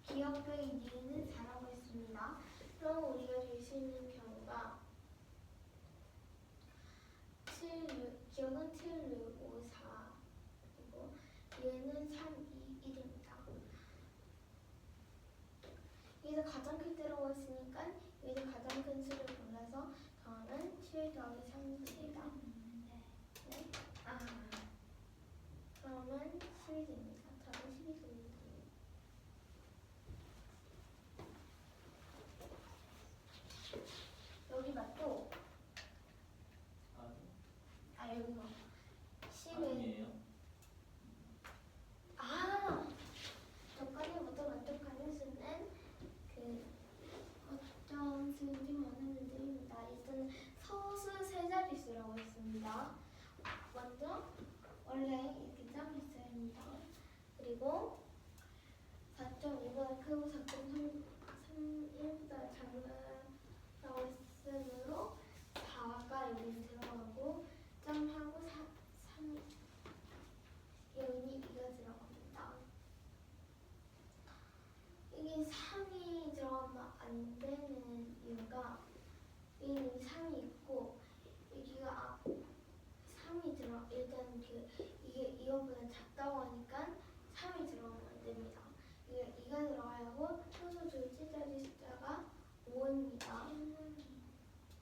기억 빼기 니은은 4라고 했습니다. 그럼 우리가 될 수 있는 경우가 기억은 7, 6, 5, 4 그리고 니은은 3, 2, 1입니다. 여기서 가장 클 때라고 했으니까 여기서 가장 큰 수를 골라서 더하면 7 더하기 3은 7이다. 네? 그러면 10이 됩니다. 답은 10이 됩니다. 여기 맞죠? 여기가 10은 아니에요. 저까지부터 만족하는 수는 어떤 수인지 많은 문제입니다. 일단 서수 세 자릿수라고 했습니다. 먼저 원래 이렇게 짱했어야 합니다. 그리고 4.2보다 크고 4.3 1보다 작다고 여기 들어가고 점하고 3 여기 2가 들어갑니다. 이게 3이 들어가면 안 되는 이유가 여기는 3이 있고 여기가 3이 들어 일단 이게 이거보다 작다고 하니까 3이 들어가면 안 됩니다. 이게 2가 들어가야 하고 소수 둘째 자리 숫자가 5입니다.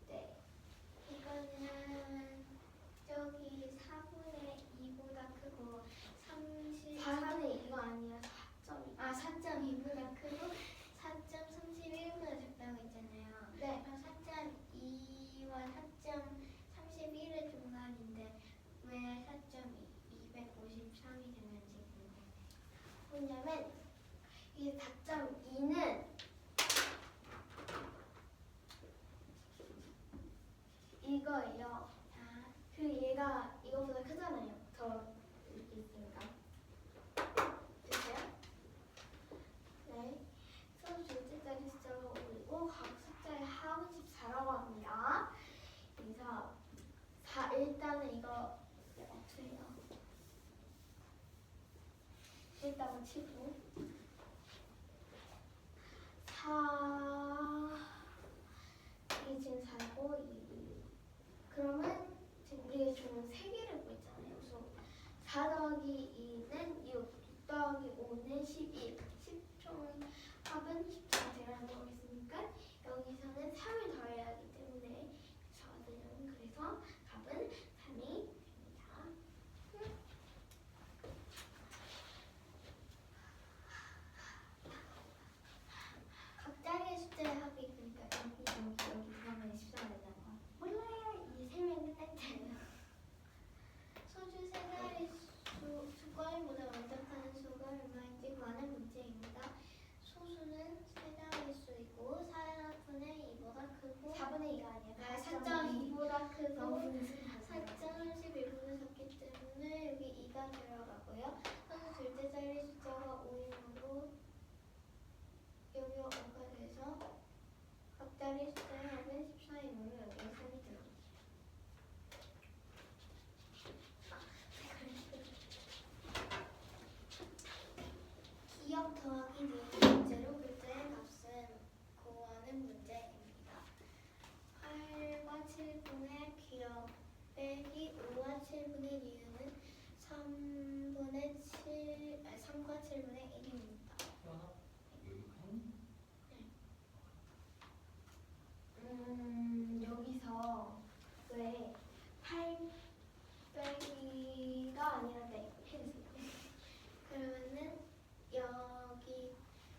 네. 이거는 저기 4분의 2보다 크고 4분의 2가 아니라 4.2. 4.2보다 크고 4.31보다 작다고 했잖아요. 네. 그럼 4.2와 4.31의 중간인데 왜 4.253이 되는지 궁금해요. 왜냐면 이 4.2는 이거예요. 그리고 얘가 이거보다 크잖아요. 더 이렇게 있으니까. 됐어요? 네. 소수 둘째 자리 숫자가 5이고 각 숫자의 합은 14라고 합니다. 그래서 일단은 이거 없애요. 일단은 치고 4 이게 지금 4고 2 그러면 지금 우리가 지금 3개를 구했잖아요. 그래서 4 더하기 2는 6 더하기 5는 11 10총 합은 14되라는 거겠습니까? 여기서는 3을 더해야 하기 때문에 저는 그래서 답은 3이 됩니다. 각자리의 숫자의 합이 그러니까 여기 그러면 14가 된다는 거. 몰라요. 이제 설명 끝났잖아요. 소수 세 자리 수거리보다 완전하는 수가 얼마인지 구하는 문제입니다. 소수는 세 자릿수이고 4분의 2보다 크고 4분의 2가 아니라 4.2보다 크고 너무 무슨 4.31보다 작기 때문에 여기 2가 들어가고요. 소수 둘째 자리 숫자가 5이므로 여기 5가 돼서 각자리 숫자의 합은 14이므로 여기에 3이 들어갑니다. 기억 더하기 니은 문제로 글자의 값은 구하는 문제입니다. 8과 7분의 기억 빼기 5와 7분의 니은은 3분의 7, 3과 7분의 1입니다. 태연아, 여기 펜? 여기서 왜 8 빼기가 아니라 네 해주세요. 그러면은 여기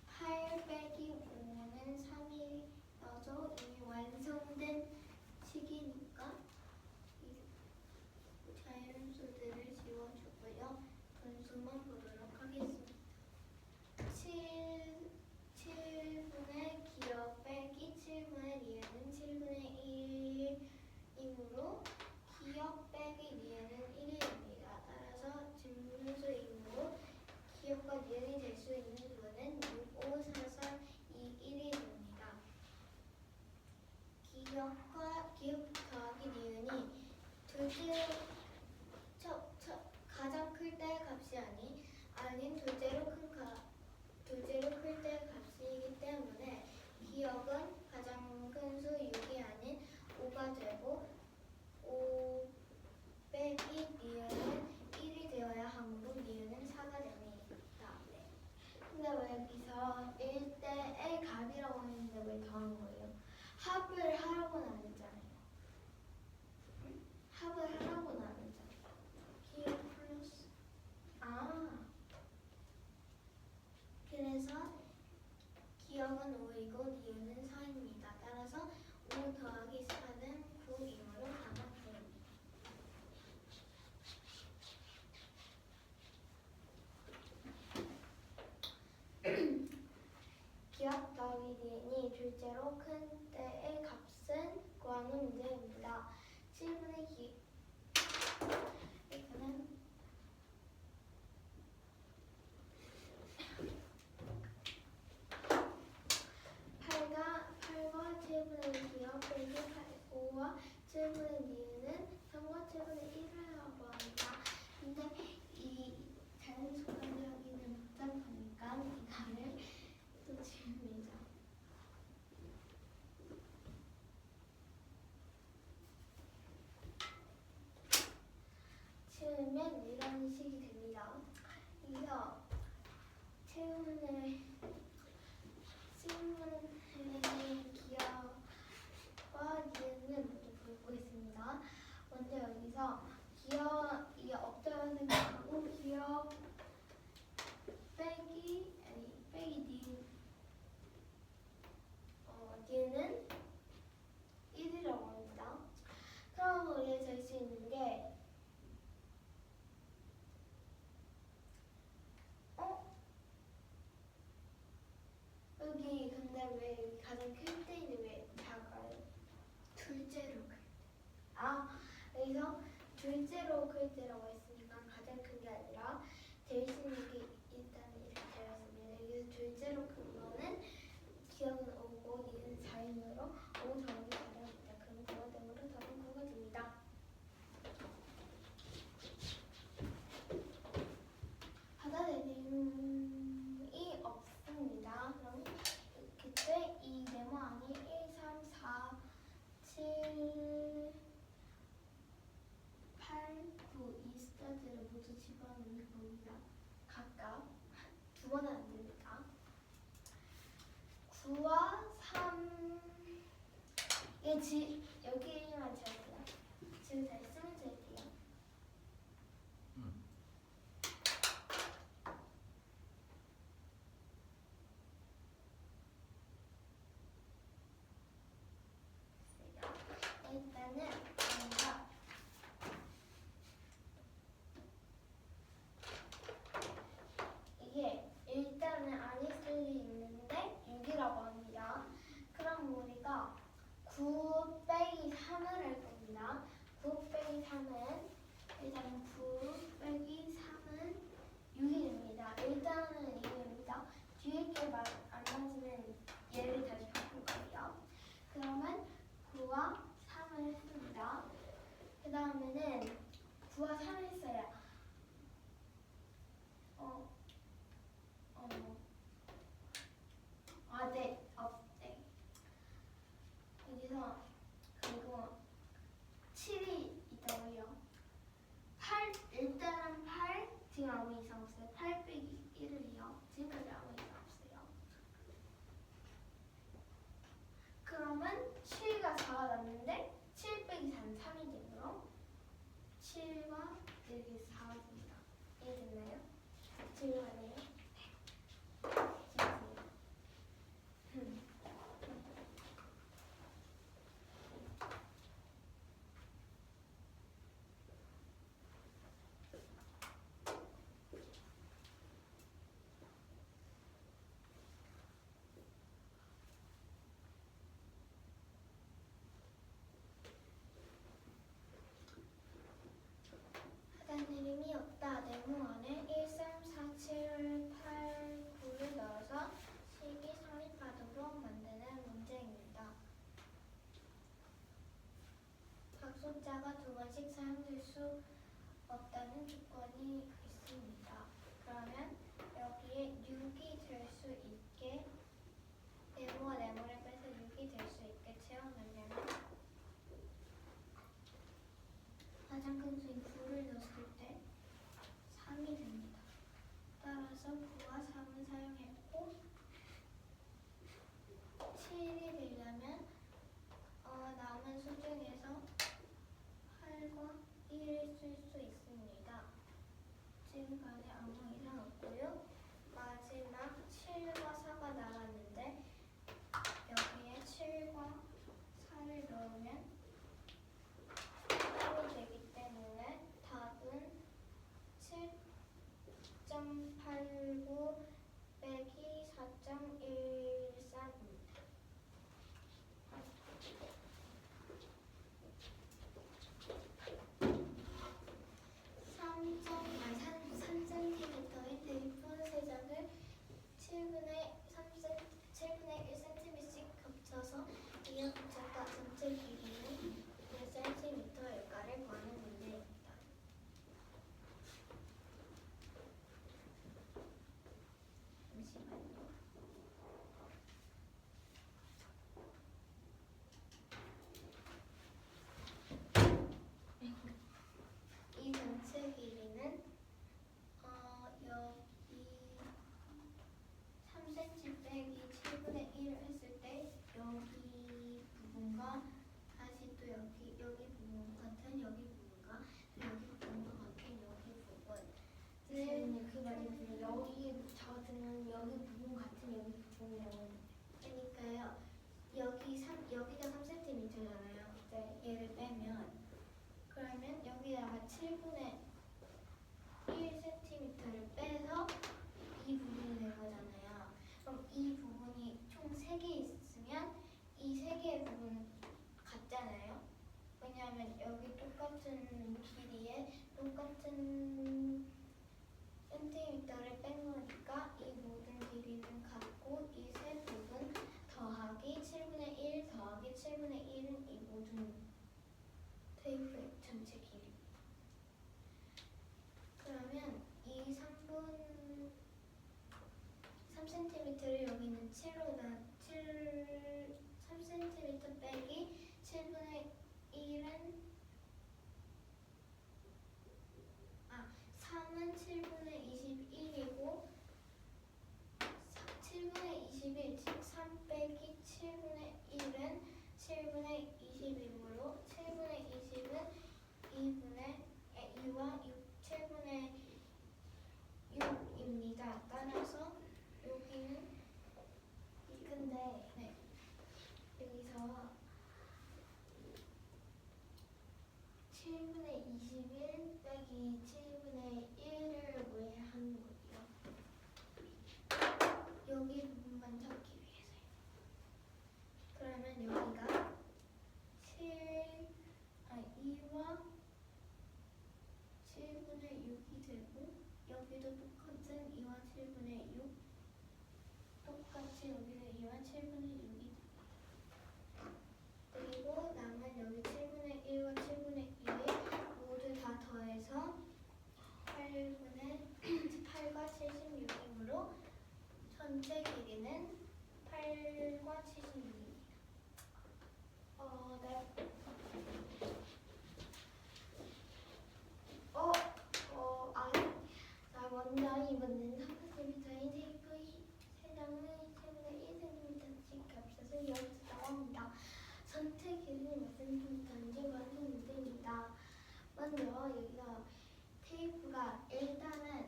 8 빼기 5는 3이어서 이미 완성된 식이니까 이 자연수들을 지워주고요. 분수만 보도록 하겠습니다. 7분의 기억 빼기 7분의 니은은 7분의 1이므로 기억 빼기 니은은 1입니다. 따라서 진분수이므로 기억과 니은이 될 수 있는 수는 6, 5, 4, 3, 2, 1이 됩니다. 기억 더하기 니은이 가장 클 때의 값이 아닌 둘째로 클 때의 값이기 때문에 기억은 가장 큰 수 6이 아닌 5가 되고 5 빼기 니은은 1이 되어야 하므로 니은은 4가 됩니다. 네. 근데 왜 여기서 1대의 값이라고 했는데 왜 더한 거예요? 합을 하라고는 안 했잖아요. 합을 하라고는 안 했잖아요. 기억 플러스 그래서 기억은 5이고 니은은 4입니다. 따라서 5 더하기 4는 9이므로 답은 9입니다. 기억 더하기 니은이 둘째로 큰 때의 값은 구하는 문제입니다. 7분의 이거는 8과 7분의 기억 빼기 5와 7분의 니은 그래서 기억 이게 없다고 생각하고 기억 빼기 뒤에는 1이라고 합니다. 그럼 우리가 될 수 있는 게 여기 근데 왜 여기 가장 클 때는 왜 작아요? 둘째로 여기서 둘째로 클 때라고 했으니까 가장 큰 게 아니라 될 수 있는 게 일단 이렇게 되었습니다. 여기서 둘째로 큰 거는 기억은 5고 니은 4인으로 5 더하기 4랍니다. 그럼 9가 되므로 답은 9가 됩니다. 받아내림이 없습니다. 그럼 그때 이 네모 안에 1, 3, 4, 7, 8, 9 이 숫자들을 모두 집어넣는 겁니다. 각각 두 번은 안 됩니다. 9와 3 여기만 재울게요. 지금 잘 쓰면 될게요. 일단은 먼저 이게 일단은 안에 쓸 수 있는데 6이라고 합니다. 그럼 우리가 9 빼기 3을 할 겁니다. 9 빼기 3은 일단 9 빼기 3은 6이 됩니다. 일단은 이겁니다. 뒤에 게 안 맞으면 얘를 다시 바꿀 거예요. 그러면 9와 3을 했습니다. 그 다음에는 9와 3을 했어요. 네. 여기서 그리고 7이 있다고요. 8, 일단은 8, 지금 아무 이상 없어요. 8 빼기 1을요. 지금까지 아무 이상 없어요. 그러면 7과 4가 남는데 7 빼기 4는 3이 되므로 7과 이렇게 4가 됩니다. 이해됐나요? 질문하네요. 하단내림이 없다. 네모 안에 1, 3, 4, 7, 8, 9를 넣어서 식이 성립하도록 만드는 문제입니다. 각 숫자가 두 번씩 사용될 수 없다는 조건이 있습니다. 그러면 여기에 6이 될 수 있게 네모와 네모를 빼서 6이 될 수 있게 채워넣으려면 가장 큰 수인 9를 넣었을 때 3이 됩니다. 따라서 9와 3을 사용했고 7이 되려면 남은 수 중에서 8과 1을 쓸 수 있습니다. 여기 부분 같은 여기 부분이라고. 그러니까요. 여기가 3cm잖아요. 네. 얘를 빼면 그러면 여기다가 7분의 1cm를 빼서 이 부분이 된 거잖아요. 그럼 이 부분이 총 3개 있으면 이 3개의 부분은 같잖아요. 왜냐하면 여기 똑같은 길이에 똑같은 센티미터를 뺀 거니까 이 모든 길이는 같고 이 세 부분 더하기 7분의 1 더하기 7분의 1은 이 모든 테이프의 전체 길이. 그러면 이 3cm를 여기는 3cm 빼기 7분의 1은 3은 7분의 21이고 7분의 21, 즉 3 빼기 7분의 1은 7분의 20이므로 7분의 20은 2와 7분의 6입니다. 따라서 여기는 근데 네, 여기서 7분의 21 빼기 7분의 1을 왜 하는 거예요? 여기 부분만 찾기 위해서요. 그러면 여기가 2와 7분의 6이 되고 여기도 똑같은 2와 7분의 6 똑같이 여기도 2와 7분의 6이 그리고 남은 여기 7분의 1과 7분의 2를 모두 다 더해서 8과 76이므로 전체 길이는 8과 76입니다. 네. 먼저 이번엔 3cm인 테이프 3장을 7분의 1cm씩 겹쳐서 이어졌다고 합니다. 전체 길이는 몇 cm인지 구하는 문제입니다. 먼저 여기가 테이프가 일단은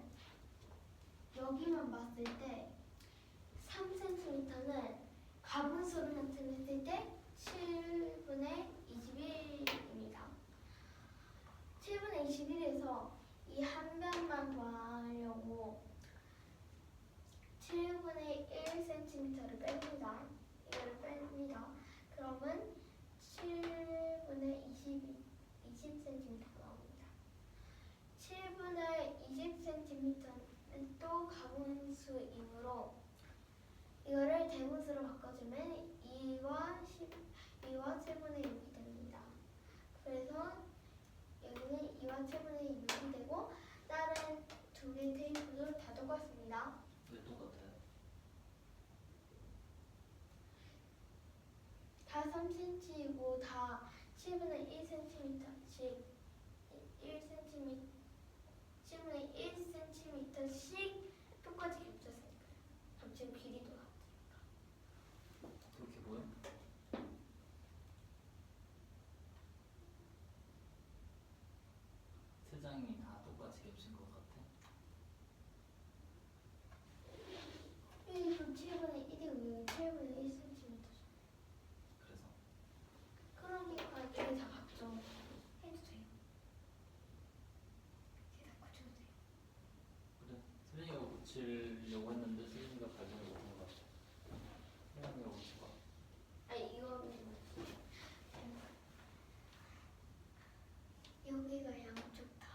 여기만 봤을 때 3cm는 가분수를 나타냈을 때 7분의 21입니다. 7분의 21에서 이 한 변만 구하려고 7분의 1cm를 뺍니다. 이거를 뺍니다. 그러면 7분의 20cm 나옵니다. 7분의 20cm는 또 가분수이므로 이거를 대분수로 바꿔주면 2와 7분의 6이 됩니다. 그래서 여기는 2와 7분의 6이 되고 다른 두 개의 테이프도 다 똑같습니다. 왜 똑같아요? 다 3cm이고 다 7분의 1cm씩 7분의 1cm씩 똑같이 겹쳤으니까 겹친 길이도 같으니까. 그렇게 보여? 세 장이 다 똑같이 겹친 것 같아? 여기 그럼 7분의 1이고 여기 7분의 1cm죠. 그래서 그러니까 이게 다 같죠. 해도 돼요. 이게 다 고쳐도 돼요. 그래 수진이가 고치려고 했는데 수진이가 발견을 못한 것 같아. 수진이가 고쳐봐. 이거는 여기가 양쪽 다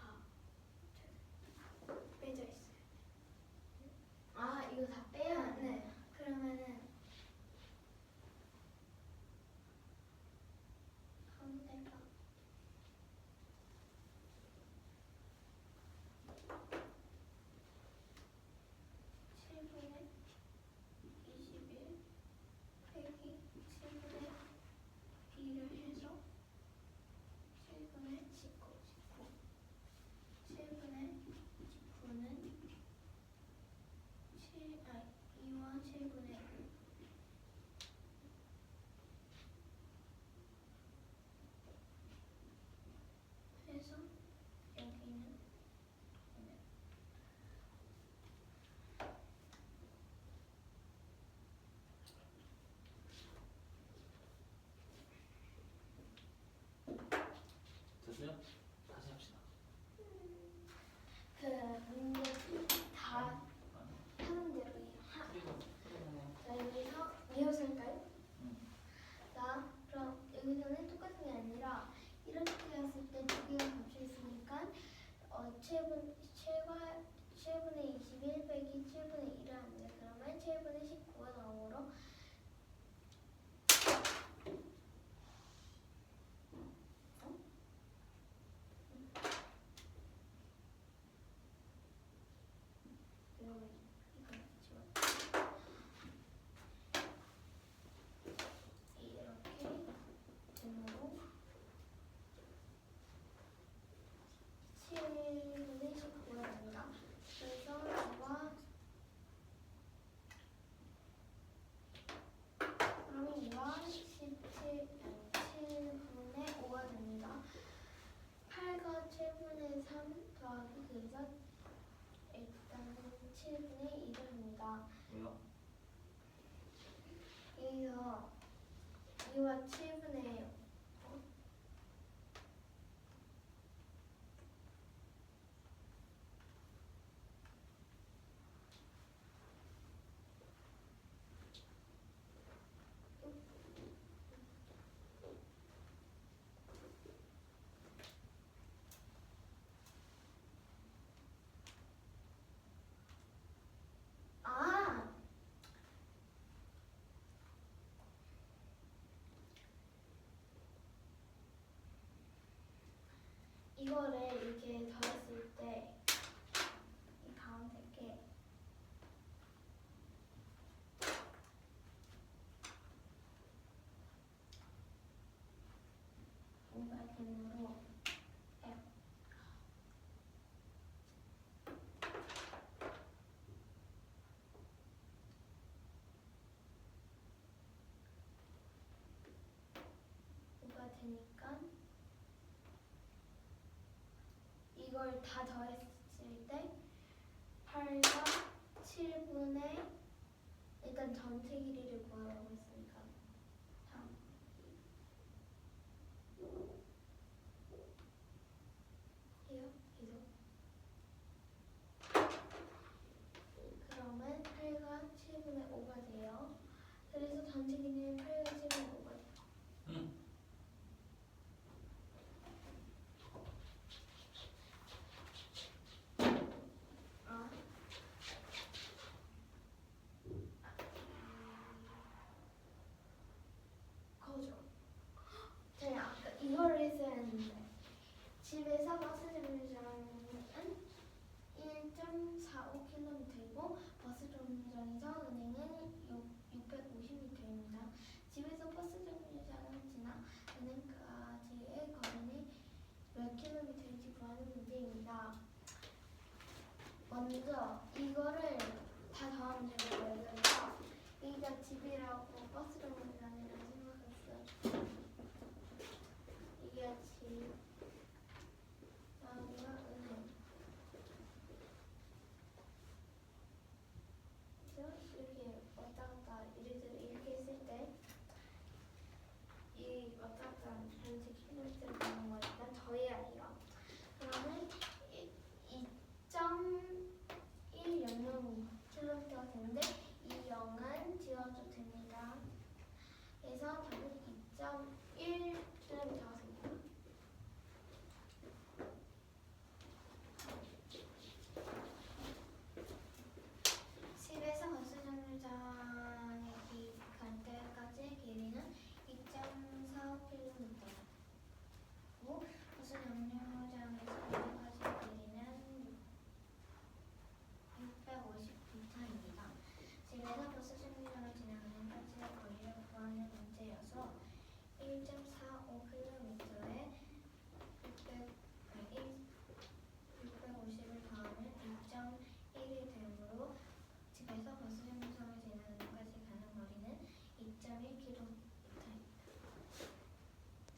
7분의 21 빼기 7분의 1을 합니다. 그러면 7분의 19가 나오므로 뭐야? 여기서 2와 7분의 이거를 이렇게 더했을 때 이 가운데 게 5가 되므로 되니까 이걸 다 더했을 때 8과 7분의 일단 전체 길이를 구하라고 했으니까 3 이요? 계속 그러면 8과 7분의 5가 돼요. 그래서 전체 길이는 8과 7분의 5가 돼요. 응. 거죠. 제가 아까 이거를 했어야 했는데 집에서 버스 정류장은 1.45km이고 버스 정류장에서 은행은 650m입니다. 집에서 버스 정류장을 지나 은행까지의 거리는 몇 킬로미터인지 구하는 문제입니다. 먼저 이거를 다 더하면 되는 거예요. 그래서 여기가 집이라고